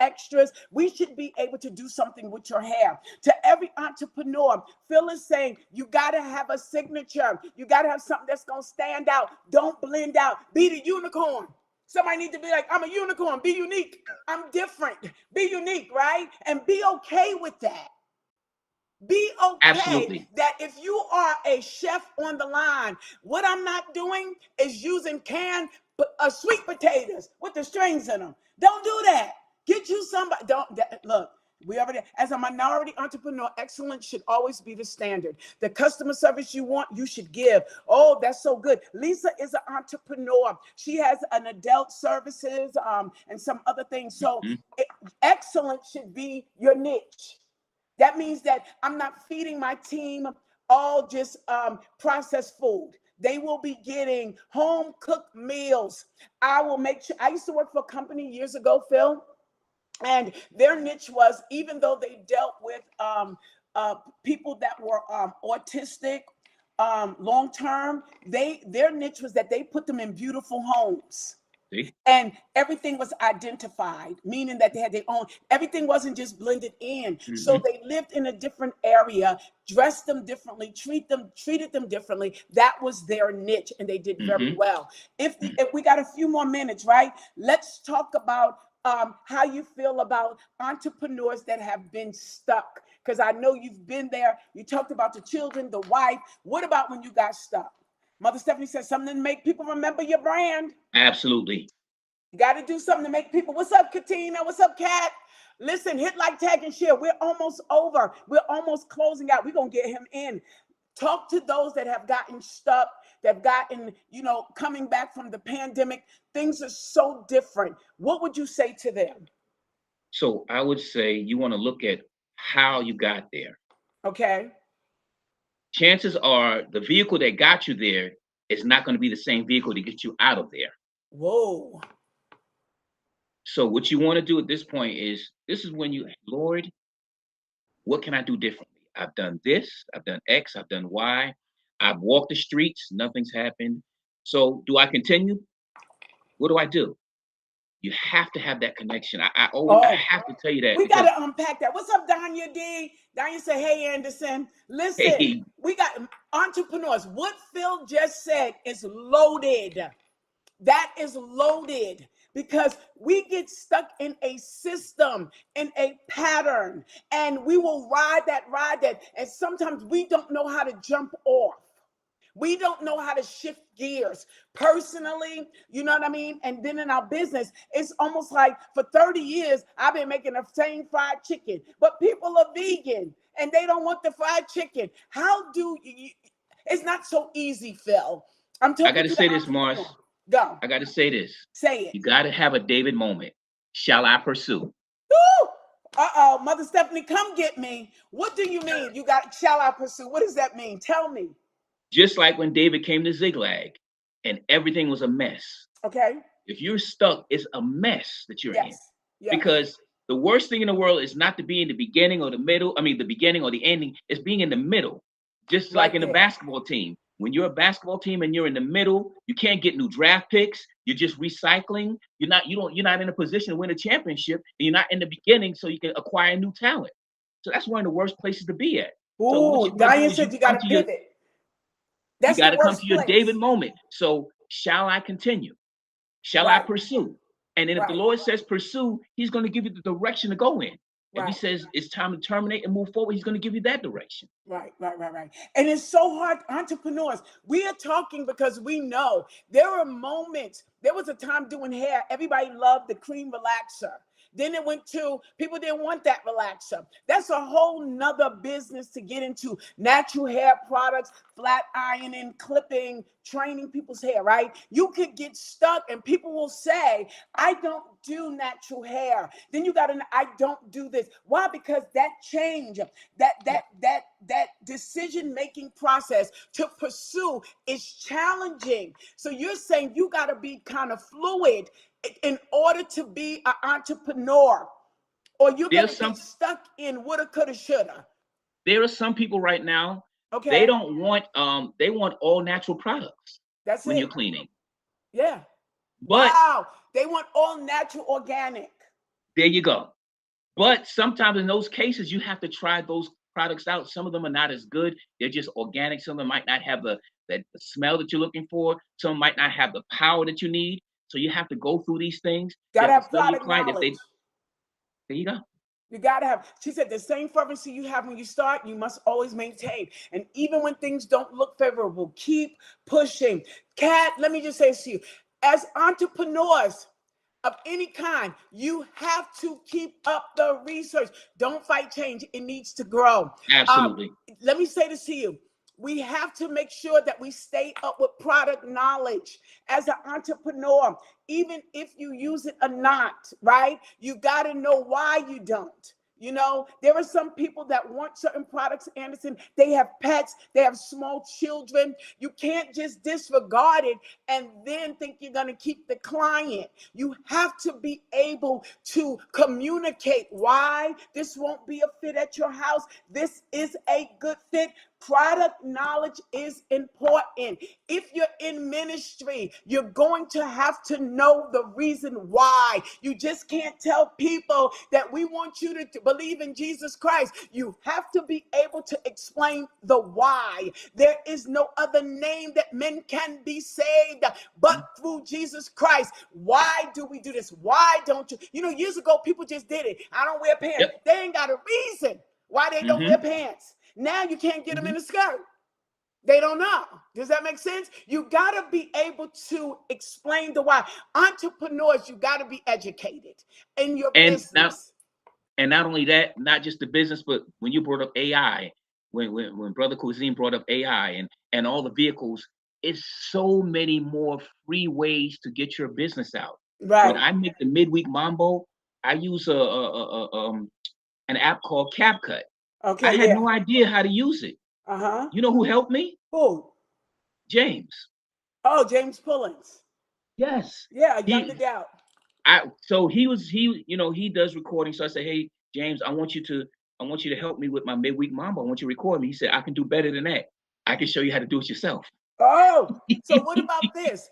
extras, we should be able to do something with your hair. To every entrepreneur, Phil is saying you got to have a signature. You got to have something that's going to stand out. Don't blend out. Be the unicorn. Somebody need to be like, I'm a unicorn. Be unique. I'm different. Be unique, right? And be okay with that. Be okay Absolutely. that if you are a chef on the line, what I'm not doing is using canned sweet potatoes with the strings in them. Don't do that. Get you somebody. Look. We already, as a minority entrepreneur, excellence should always be the standard. The customer service you want, you should give. Oh, that's so good. Lisa is an entrepreneur. She has an adult services and some other things. So Mhm. excellence should be your niche. That means that I'm not feeding my team all just processed food. They will be getting home cooked meals. I will make sure. I used to work for a company years ago, Phil, and their niche was, even though they dealt with people that were autistic long term, their niche was that they put them in beautiful homes. See? And everything was identified, meaning that they had their own, everything wasn't just blended in. So Hmm. they lived in a different area, dressed them differently, treated them differently. That was their niche, and they did very Hmm. well. If we got a few more minutes, right? Let's talk about how you feel about entrepreneurs that have been stuck. Because I know you've been there. You talked about the children, the wife. What about when you got stuck? Mother Stephanie says something to make people remember your brand. Absolutely. You got to do something to make people. What's up, Katina? What's up, Kat? Listen, hit like, tag, and share. We're almost over. We're almost closing out. We're going to get him in. Talk to those that have gotten stuck, that have gotten, coming back from the pandemic. Things are so different. What would you say to them? So I would say you want to look at how you got there. Okay. chances are the vehicle that got you there is not going to be the same vehicle to get you out of there. Whoa. So what you want to do at this point is, this is when you, Lord, what can I do differently? I've done this, I've done X, I've done Y, I've walked the streets, nothing's happened. So do I continue? What do I do? You have to have that connection. I always I Oh, have to tell you that we got because to unpack that. What's up, Danya D? Danya said, hey, Anderson. Listen, hey, we got entrepreneurs. What Phil just said is loaded. That is loaded because we get stuck in a system, in a pattern, and we will ride that, and sometimes we don't know how to jump off. We don't know how to shift gears personally, you know what I mean? And then in our business, it's almost like for 30 years, I've been making the same fried chicken, but people are vegan and they don't want the fried chicken. How do you, it's not so easy, Phil. I'm I talking got to to the say this, Mars. entrepreneur. Go. I got to say this. Say it. You got to have a David moment. Shall I pursue? Woo! Uh-oh, Mother Stephanie, come get me. What do you mean? You got, shall I pursue? What does that mean? Tell me. Just like when David came to Ziklag and everything was a mess. Okay. If you're stuck, it's a mess that you're in. Yes. Yes. Because the worst thing in the world is not to be in the beginning or the middle. I mean, the beginning or the ending. It's being in the middle. Just like Right in a there. basketball team. When you're a basketball team and you're in the middle, you can't get new draft picks. You're just recycling. You're not in a position to win a championship, and you're not in the beginning so you can acquire new talent. So that's one of the worst places to be at. So what Ooh, you got to do Diane is you said you come got to to your pivot. you That's got the to come worst to your place. David moment. So shall I continue? Shall I Right. pursue? And then if the Right. Lord says pursue, he's going to give you the direction to go in. If he Right. says it's time to terminate and move forward, he's going to give you that direction. Right. And it's so hard, entrepreneurs. We are talking because we know there are moments. There was a time doing hair, everybody loved the cream relaxer. Then it went to people didn't want that relaxer. That's a whole nother business to get into. Natural hair products, flat ironing, clipping, training people's hair, right? You could get stuck and people will say, I don't do natural hair. Then you got to, I don't do this. Why? Because that change, that decision-making process to pursue is challenging. So you're saying you got to be kind of fluid in order to be an entrepreneur, or you're going There's to get some stuck in woulda, coulda, shoulda. there are some people right now, they Okay, don't want they want all natural products that's when you're it. cleaning. Yeah. But Wow. They want all natural, organic. there you go. But sometimes in those cases, you have to try those products out. Some of them are not as good. They're just organic. Some of them might not have the smell that you're looking for. Some might not have the power that you need. So you have to go through these things. You Got to have to have study your product client. If knowledge. they There you go. You got to have, she said, the same fervency you have when you start, you must always maintain. And even when things don't look favorable, keep pushing. Kat, let me just say this to you. As entrepreneurs of any kind, you have to keep up the research. Don't fight change. It needs to grow. Absolutely. Let me say this to you. We have to make sure that we stay up with product knowledge as an entrepreneur, even if you use it or not, right? You got to know why you don't. You know, there are some people that want certain products, Anderson. They have pets, they have small children. You can't just disregard it and then think you're going to keep the client. You have to be able to communicate why this won't be a fit at your house. This is a good fit. Product knowledge is important. If you're in ministry, you're going to have to know the reason why. You just can't tell people that we want you to believe in Jesus Christ. You have to be able to explain the why. There is no other name that men can be saved but through Jesus Christ. Why do we do this? Why don't you? You know, years ago, people just did it. I don't wear pants. Yep. They ain't got a reason why they don't wear pants. Now you can't get them in a skirt. They don't know. Does that make sense? You got to be able to explain the why. Entrepreneurs, you got to be educated in your And business. not only that, not just the business, but when you brought up AI, when Brother Cuisine brought up AI and all the vehicles, it's so many more free ways to get your business out. When Right. I make the midweek mambo, I use an app called CapCut. I Okay. had Yeah. no idea how to use it. Uh-huh. You know who helped me? Who? James. Oh, James Pullins. Yes. Yeah, Young He Adult. so he does recording. So I said, hey, James, I want you to help me with my midweek mambo. I want you to record me. He said, I can do better than that. I can show you how to do it yourself. Oh, so what about this?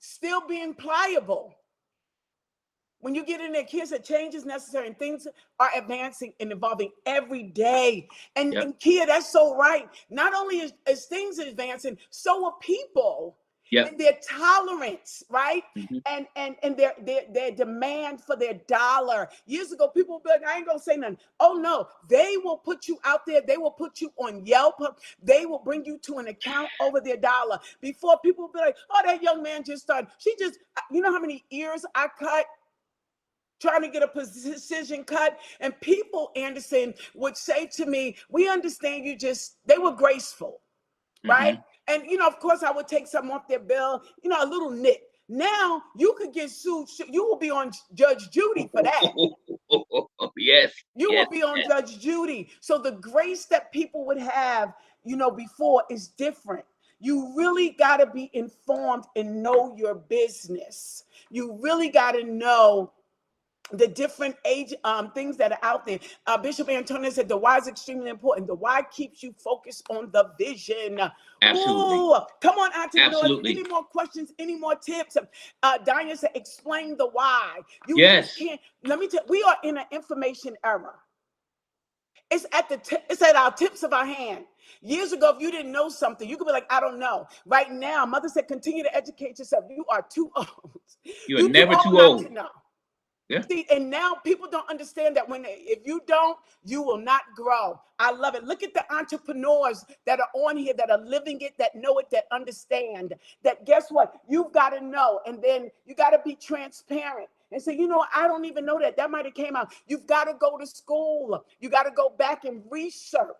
Still being pliable. When you get in there, kids, a change is necessary and things are advancing and evolving every day. And, Yep. and Kia, that's so right. Not only is things advancing, so are people Yep. and their tolerance, right? Mhm. And their demand for their dollar. Years ago, people would be like, I ain't gonna say nothing. Oh no, they will put you out there, they will put you on Yelp, they will bring you to an account over their dollar. Before people would be like, oh, that young man just started. You know how many ears I cut trying to get a precision cut. And people, Anderson, would say to me, we understand they were graceful, right? Mhm. And, of course, I would take something off their bill, a little nit. Now you could get sued. You will be on Judge Judy for that. Yes. You Yes. will be on Yes. Judge Judy. So the grace that people would have, before is different. You really got to be informed and know your business. You really got to know the different age things that are out there. Bishop Antonio said the why is extremely important. The why keeps you focused on the vision. Absolutely. Ooh, come on, entrepreneurs. Absolutely. Any more questions? Any more tips? Diane said, explain the why. You just Yes. can't. Let me tell you, we are in an information era. It's at our tips of our hand. Years ago, if you didn't know something, you could be like, I don't know. Right now, mother said, continue to educate yourself. You are too old. You are You too never old too not to old. know. Yeah. See, and now people don't understand that if you don't, you will not grow. I love it. Look at the entrepreneurs that are on here that are living it, that know it, that understand. That guess what? You've got to know, and then you got to be transparent and say, I don't even know that. That might have came out. You've got to go to school. You got to go back and research.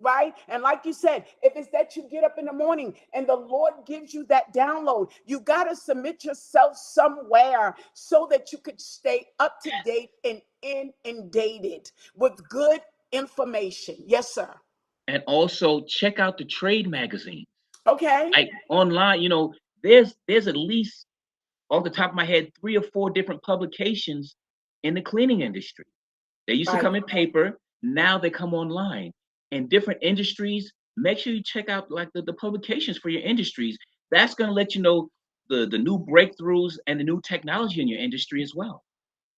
Right? And like you said, if it's that you get up in the morning and the Lord gives you that download, you got to submit yourself somewhere so that you could stay up to date and inundated with good information. Yes, sir. And also check out the trade magazine. Okay. Like online, there's at least off the top of my head 3 or 4 different publications in the cleaning industry. They used to Right. come in paper, now they come online. In different industries, make sure you check out like the publications for your industries. That's gonna let you know the new breakthroughs and the new technology in your industry as well.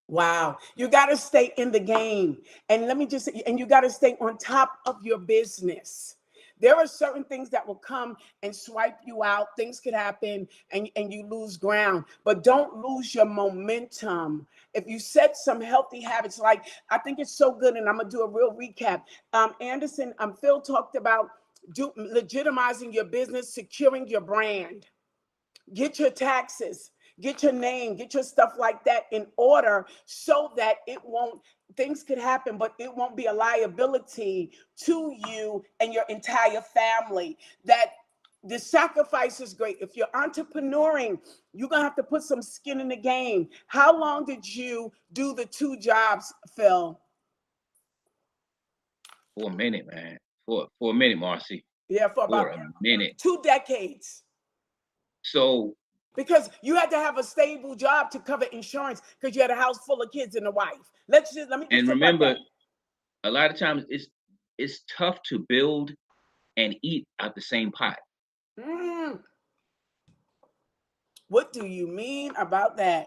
Wow. You got to stay in the game. And let me just say, and you got to stay on top of your business. There are certain things that will come and swipe you out. Things could happen and you lose ground, but don't lose your momentum. If you set some healthy habits, like I think it's so good, and I'm going to do a real recap. Anderson, Phil talked about legitimizing your business, securing your brand. Get your taxes, get your name, get your stuff like that in order so that things could happen, but it won't be a liability to you and your entire family. That the sacrifice is great. If you're entrepreneuring, you're going to have to put some skin in the game. How long did you do the 2 jobs, Phil? For a minute, man. For a minute, Marcy. Yeah, for For about a minute. 2 decades. So Because you had to have a stable job to cover insurance because you had a house full of kids and a wife. Let me just and talk about remember, that. a lot of times it's tough to build and eat out the same pot. Mm, what do you mean about that?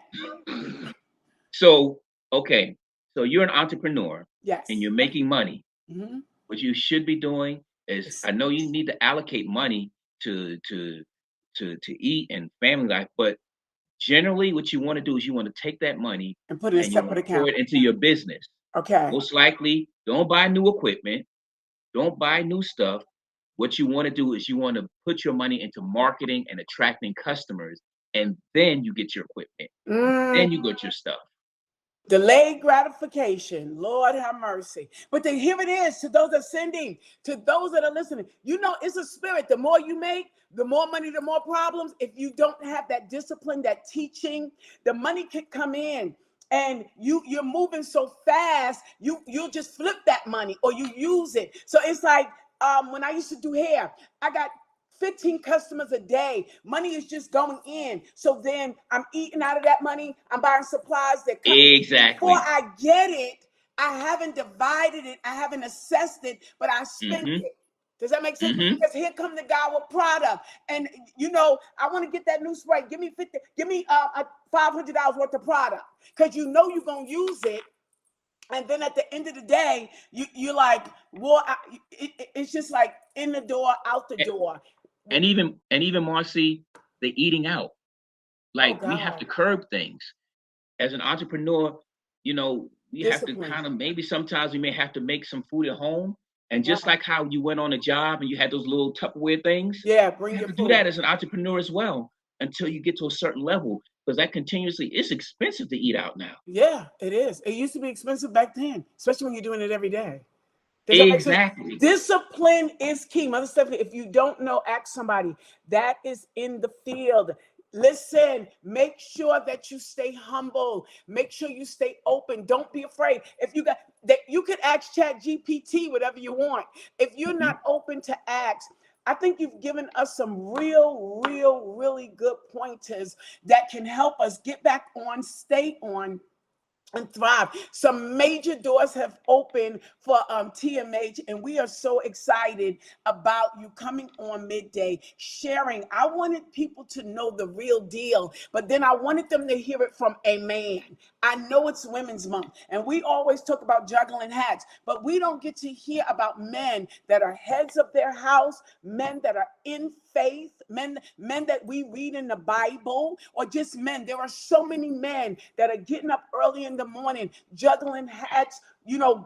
So, okay, so you're an entrepreneur and Yes. you're making money. Mhm. What you should be doing is, Yes. I know you need to allocate money to eat and family life, but generally what you want to do is you want to take that money And put it in a and you want separate to pour account. it into your business. Okay. Most likely, don't buy new equipment, don't buy new stuff. What you want to do is you want to put your money into marketing and attracting customers, and then you get your equipment, Mm, then you get your stuff. delayed gratification. Lord have mercy. But then here it is to those that are sending, to those that are listening. It's a spirit. The more you make, the more money, the more problems. If you don't have that discipline, that teaching, the money can come in. And you're moving so fast, you'll just flip that money or you use it. So it's like when I used to do hair, I got 15 customers a day. Money is just going in. So then I'm eating out of that money. I'm buying supplies that come. Before Exactly. I get it, I haven't divided it. I haven't assessed it, but I spent Mm-hmm. it. Does that make sense? Mm-hmm. Because here come the guy with product, and I want to get that new spray. Give me 50. Give me $500 worth of product, because you're gonna use it. And then at the end of the day, you're like, well, it's just like in the door, out the door. And even Marcy, the eating out. Oh Like, we have God, to curb things. As an entrepreneur, we have to discipline. kind of, maybe sometimes we may have to make some food at home. And just Right. like how you went on a job and you had those little Tupperware things, Yeah, you bring have your to do food. that as an entrepreneur as well until you get to a certain level. Because that continuously, it's expensive to eat out now. Yeah, it is. It used to be expensive back then, especially when you're doing it every day. Does that make sense? Exactly. Discipline is key. Mother Stephanie, if you don't know, ask somebody that is in the field. Listen, make sure that you stay humble. Make sure you stay open. Don't be afraid. If you got that, you could ask Chat GPT whatever you want. If you're Mhm. not open to ask, I think you've given us some really good pointers that can help us get back on, stay on, and thrive. Some major doors have opened for TMH, and we are so excited about you coming on midday, sharing. I wanted people to know the real deal, but then I wanted them to hear it from a man. I know it's Women's Month, and we always talk about juggling hats, but we don't get to hear about men that are heads of their house, men that are in faith, men that we read in the Bible, or just men. There are so many men that are getting up early in the morning, juggling hats,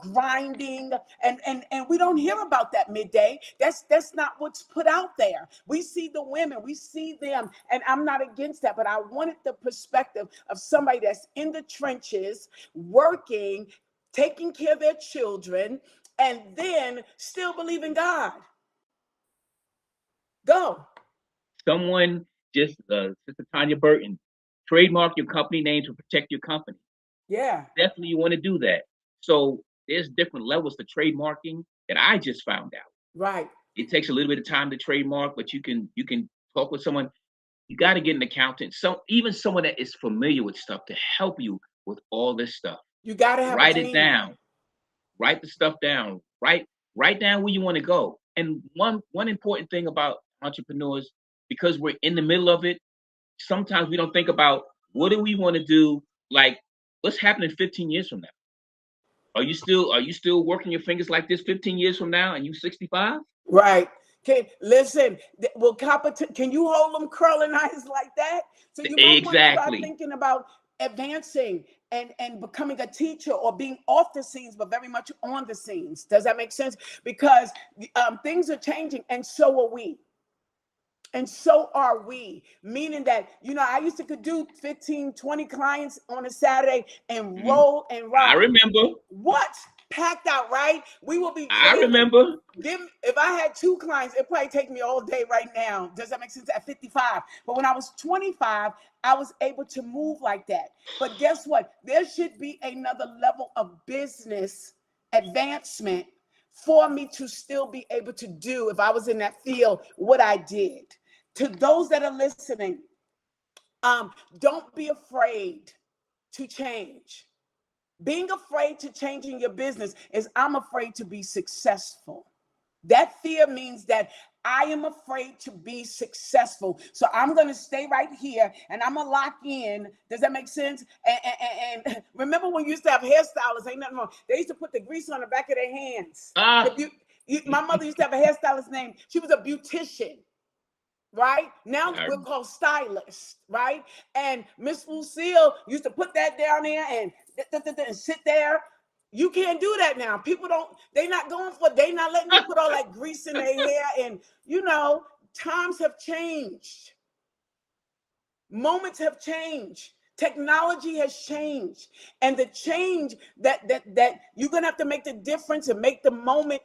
grinding, and we don't hear about that midday. That's not what's put out there. We see the women, we see them, and I'm not against that, but I wanted the perspective of somebody that's in the trenches, working, taking care of their children, and then still believing God. Go. Someone just, Sister Tanya Burton, trademark your company name to protect your company. Yeah. Definitely you want to do that. So there's different levels to trademarking that I just found out. Right. It takes a little bit of time to trademark, but you can talk with someone. You got to get an accountant, even someone that is familiar with stuff to help you with all this stuff. You got to have a Write it team. down. Write the stuff down. Write down where you want to go. And one important thing about entrepreneurs, because we're in the middle of it, sometimes we don't think about what do we want to do, like what's happening 15 years from now. Are you still working your fingers like this 15 years from now and you 65? Right. Listen, can you hold them curling eyes like that? So you might want to start Exactly. thinking about advancing and becoming a teacher, or being off the scenes but very much on the scenes. Does that make sense? Because things are changing, and so are we. And so are we, meaning that, I used to could do 15, 20 clients on a Saturday and Mhm. roll and I rock. remember. What? Packed out, right? We will be I draining. remember. If I had two clients, it'd probably take me all day right now. Does that make sense? At 55. But when I was 25, I was able to move like that. But guess what? There should be another level of business advancement for me to still be able to do, if I was in that field, what I did. To those that are listening, don't be afraid to change. Being afraid to change in your business is, I'm afraid to be successful. That fear means that I am afraid to be successful. So I'm going to stay right here and I'm going to lock in. Does that make sense? And remember when you used to have hairstylists, ain't nothing wrong. They used to put the grease on the back of their hands. Ah, My mother used to have a hairstylist name. She was a beautician. Right now I, we're called stylists, right? And Miss Lucille used to put that down there and sit there. You can't do that now. People don't, they not letting them put all that grease in their hair. And times have changed. Moments have changed. Technology has changed. And the change that you're gonna have to make the difference and make the moment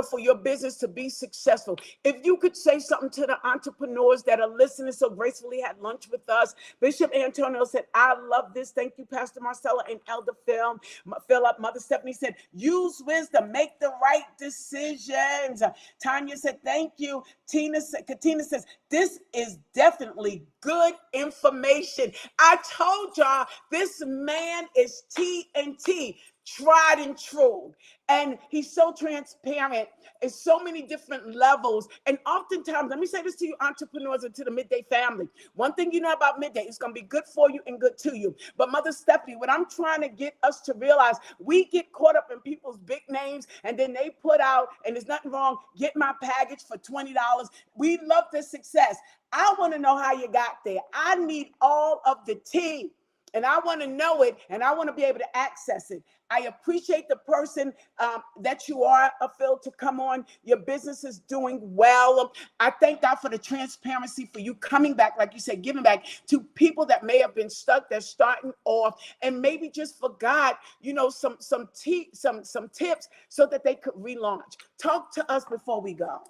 for your business to be successful. If you could say something to the entrepreneurs that are listening so gracefully, had lunch with us. Bishop Antonio said, I love this. Thank you, Pastor Marcella and Elder Philip. Mother Stephanie said, use wisdom, make the right decisions. Tanya said, thank you. Katina says, this is definitely good information. I told y'all, this man is TNT, tried and true. And he's so transparent in so many different levels. And oftentimes, let me say this to you entrepreneurs and to the Midday family. One thing you know about Midday, it's going to be good for you and good to you. But Mother Stephanie, what I'm trying to get us to realize, we get caught up in people's big names, and then they put out, and there's nothing wrong, get my package for $20. We love the success. I want to know how you got there. I need all of the tea. And I want to know it, and I want to be able to access it. I appreciate the person that you are, Phil, to come on. Your business is doing well. I thank God for the transparency, for you coming back, like you said, giving back to people that may have been stuck, they're starting off, and maybe just forgot, some tips so that they could relaunch. Talk to us before we go.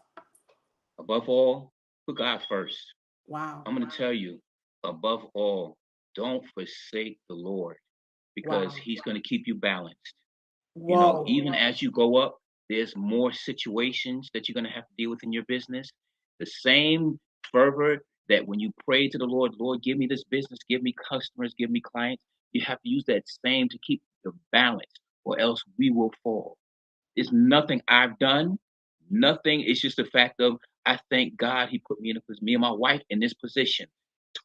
Above all, put God first. Wow. I'm going to tell you, above all, don't forsake the Lord, because he's going to keep you balanced. Whoa. Even as you go up, there's more situations that you're going to have to deal with in your business. The same fervor that when you pray to the Lord, Lord, give me this business, give me customers, give me clients, you have to use that same to keep the balance, or else we will fall. It's nothing I've done, nothing. It's just the fact of, I thank God he put me me and my wife in this position.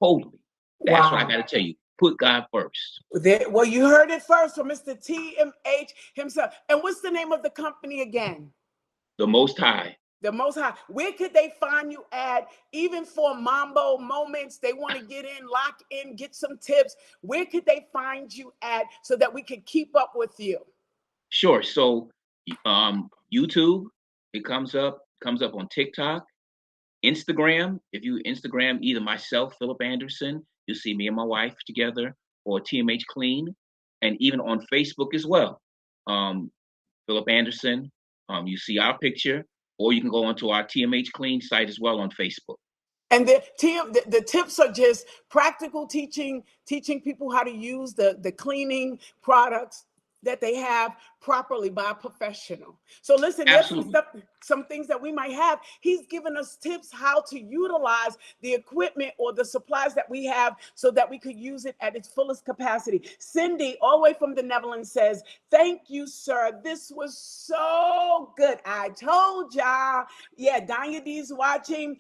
Totally. That's what I got to tell you. Put God first. Well, you heard it first from Mr. TMH himself. And what's the name of the company again? The Most High. The Most High. Where could they find you at? Even for Mambo moments, they want to get in, lock in, get some tips. Where could they find you at so that we could keep up with you? Sure. So, YouTube, it comes up on TikTok, Instagram. If you Instagram either myself, Philip Anderson, you'll see me and my wife together, or TMH Clean, and even on Facebook as well. Philip Anderson, you see our picture, or you can go onto our TMH Clean site as well on Facebook. And the tips are just practical teaching people how to use the cleaning products that they have properly by a professional. So listen, Absolutely. there's some things that we might have. He's given us tips how to utilize the equipment or the supplies that we have so that we could use it at its fullest capacity. Cindy, all the way from the Netherlands, says, thank you, sir. This was so good. I told y'all. Yeah, Danya D's watching.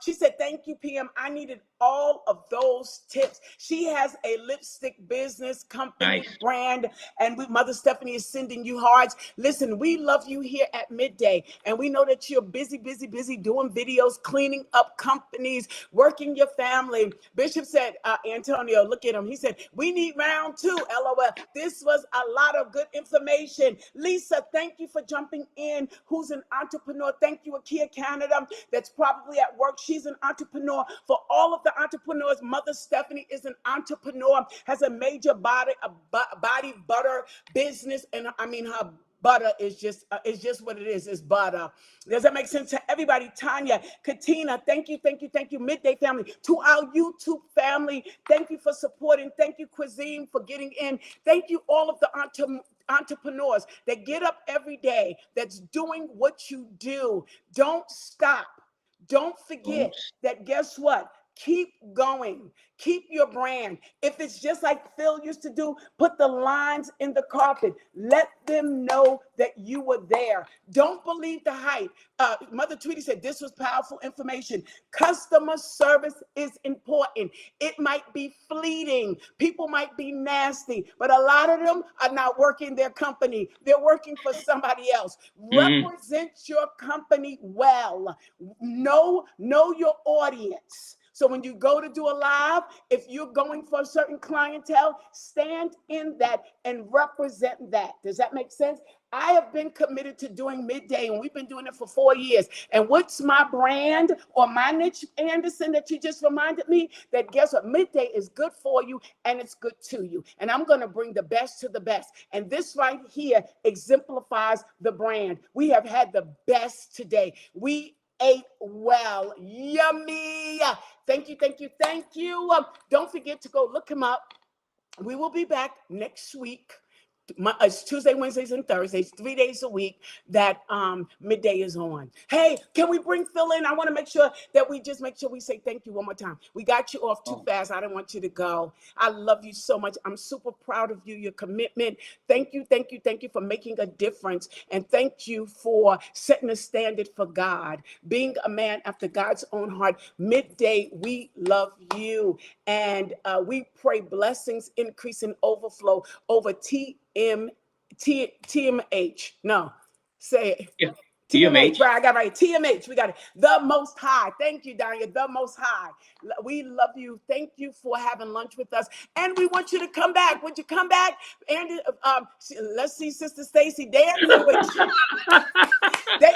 She said, thank you, PM. I needed all of those tips. She has a lipstick business company brand, and Mother Stephanie is sending you hearts. Listen, we love you here at Midday, and we know that you're busy doing videos, cleaning up companies, working your family. Bishop said, Antonio, look at him. He said, we need round 2, LOL. This was a lot of good information. Lisa, thank you for jumping in, who's an entrepreneur. Thank you, Akia Canada, that's probably at work. She's an entrepreneur. For all of the entrepreneurs, Mother Stephanie is an entrepreneur, has a major body butter business, and I mean her butter is just what it is. It's butter. Does that make sense to everybody? Tanya, Katina, thank you, Midday family. To our YouTube family, thank you for supporting. Thank you, Cuisine, for getting in. Thank you, all of the entrepreneurs that get up every day, that's doing what you do. Don't stop. Don't forget that, guess what? Keep going. Keep your brand. If it's just like Phil used to do, put the lines in the carpet. Let them know that you were there. Don't believe the hype. Mother Tweety said this was powerful information. Customer service is important. It might be fleeting. People might be nasty, but a lot of them are not working their company. They're working for somebody else. Represent your company well. Know your audience. So when you go to do a live, if you're going for a certain clientele, stand in that and represent that. Does that make sense? I have been committed to doing midday, and we've been doing it for 4 years. And what's my brand or my niche, Anderson, that you just reminded me? That guess what? Midday is good for you and it's good to you. And I'm going to bring the best to the best. And this right here exemplifies the brand. We have had the best today. We ate well. Yummy. Thank you, thank you, thank you. Don't forget to go look him up. We will be back next week. It's Tuesday, Wednesdays, and Thursdays, 3 days a week that midday is on. Hey, can we bring Phil in? I want to make sure that we just make sure we say thank you one more time. We got you off too fast. I didn't want you to go. I love you so much. I'm super proud of you, your commitment. Thank you, thank you, thank you for making a difference. And thank you for setting a standard for God, being a man after God's own heart. Midday, we love you. And we pray blessings, increase, and overflow over TMH. No, say it. Yeah. TMH, right? I got it right. TMH, we got it. The Most High. Thank you, Danya. The Most High. We love you. Thank you for having lunch with us, and we want you to come back. Would you come back? And let's see, Sister Stacy dancing with you.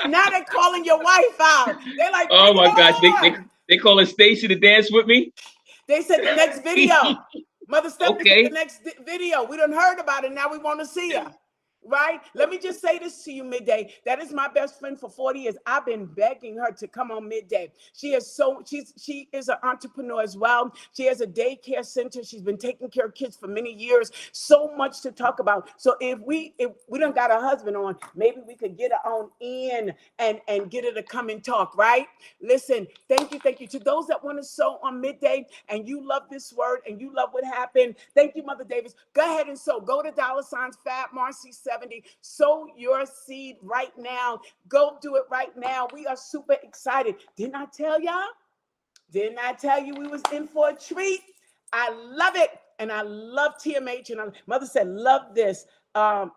Now they're calling your wife out. They're like, oh my gosh, they calling Stacy to dance with me. They said the next video. Mother Stephanie Okay. said the next video. We done heard about it. Now we want to see her. Right? Let me just say this to you, Midday. That is my best friend for 40 years. I've been begging her to come on Midday. She is an entrepreneur as well. She has a daycare center. She's been taking care of kids for many years. So much to talk about. So if we don't got a husband on, maybe we could get her on in and get her to come and talk, right? Listen, thank you. To those that want to sow on Midday and you love this word and you love what happened, thank you, Mother Davis. Go ahead and sow. Go to $Fab Marcy 70. Sow your seed right now. Go do it right now. We are super excited. Didn't I tell y'all? Didn't I tell you we was in for a treat? I love it. And I love TMH. And Mother said, love this.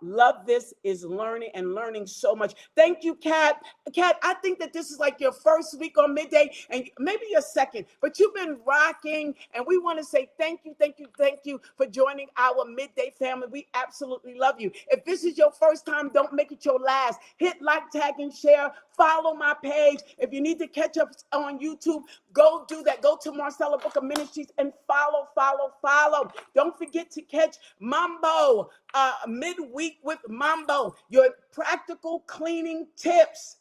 Love this is learning so much. Thank you, Kat. Kat, I think that this is like your first week on Midday and maybe your second, but you've been rocking, and we want to say thank you for joining our Midday family. We absolutely love you. If this is your first time, don't make it your last. Hit like, tag, and share. Follow my page. If you need to catch up on YouTube, go do that. Go to Marcella Book of Ministries and follow. Don't forget to catch Mambo, midweek with Mambo, your practical cleaning tips.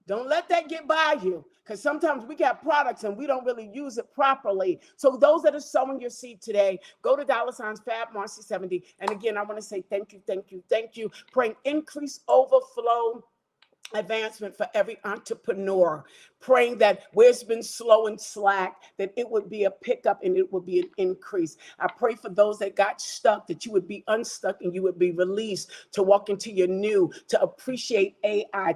Don't let that get by you, because sometimes we got products and we don't really use it properly. So those that are sowing your seed today, go to $Fab Marcy 70. And again, I want to say thank you. Praying increase, overflow, advancement for every entrepreneur, praying that where it's been slow and slack, that it would be a pickup and it would be an increase. I pray for those that got stuck, that you would be unstuck and you would be released to walk into your new, to appreciate AI,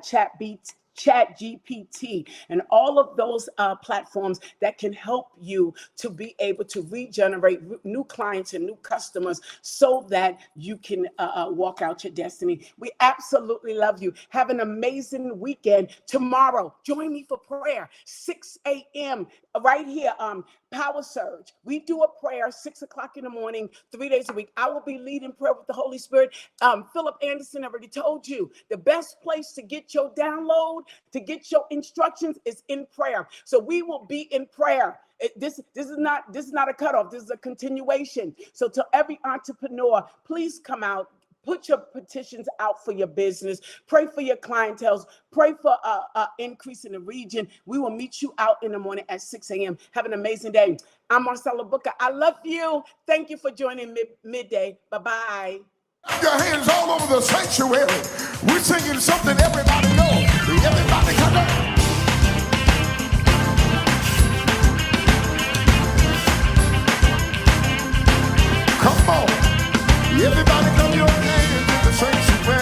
Chat GPT, and all of those platforms that can help you to be able to regenerate new clients and new customers so that you can walk out your destiny. We absolutely love you. Have an amazing weekend. Tomorrow, join me for prayer, 6 a.m. right here, Power Surge. We do a prayer 6 o'clock in the morning, 3 days a week. I will be leading prayer with the Holy Spirit. Philip Anderson already told you the best place to get your download, to get your instructions is in prayer. So we will be in prayer. This is not a cutoff. This is a continuation. So to every entrepreneur, please come out. Put your petitions out for your business. Pray for your clientele. Pray for increase in the region. We will meet you out in the morning at 6 a.m. Have an amazing day. I'm Marcella Booker. I love you. Thank you for joining Midday. Bye-bye. Your hands all over the sanctuary. We're singing something everybody knows. Everybody come on. Come on. Everybody come your hands in the sanctuary.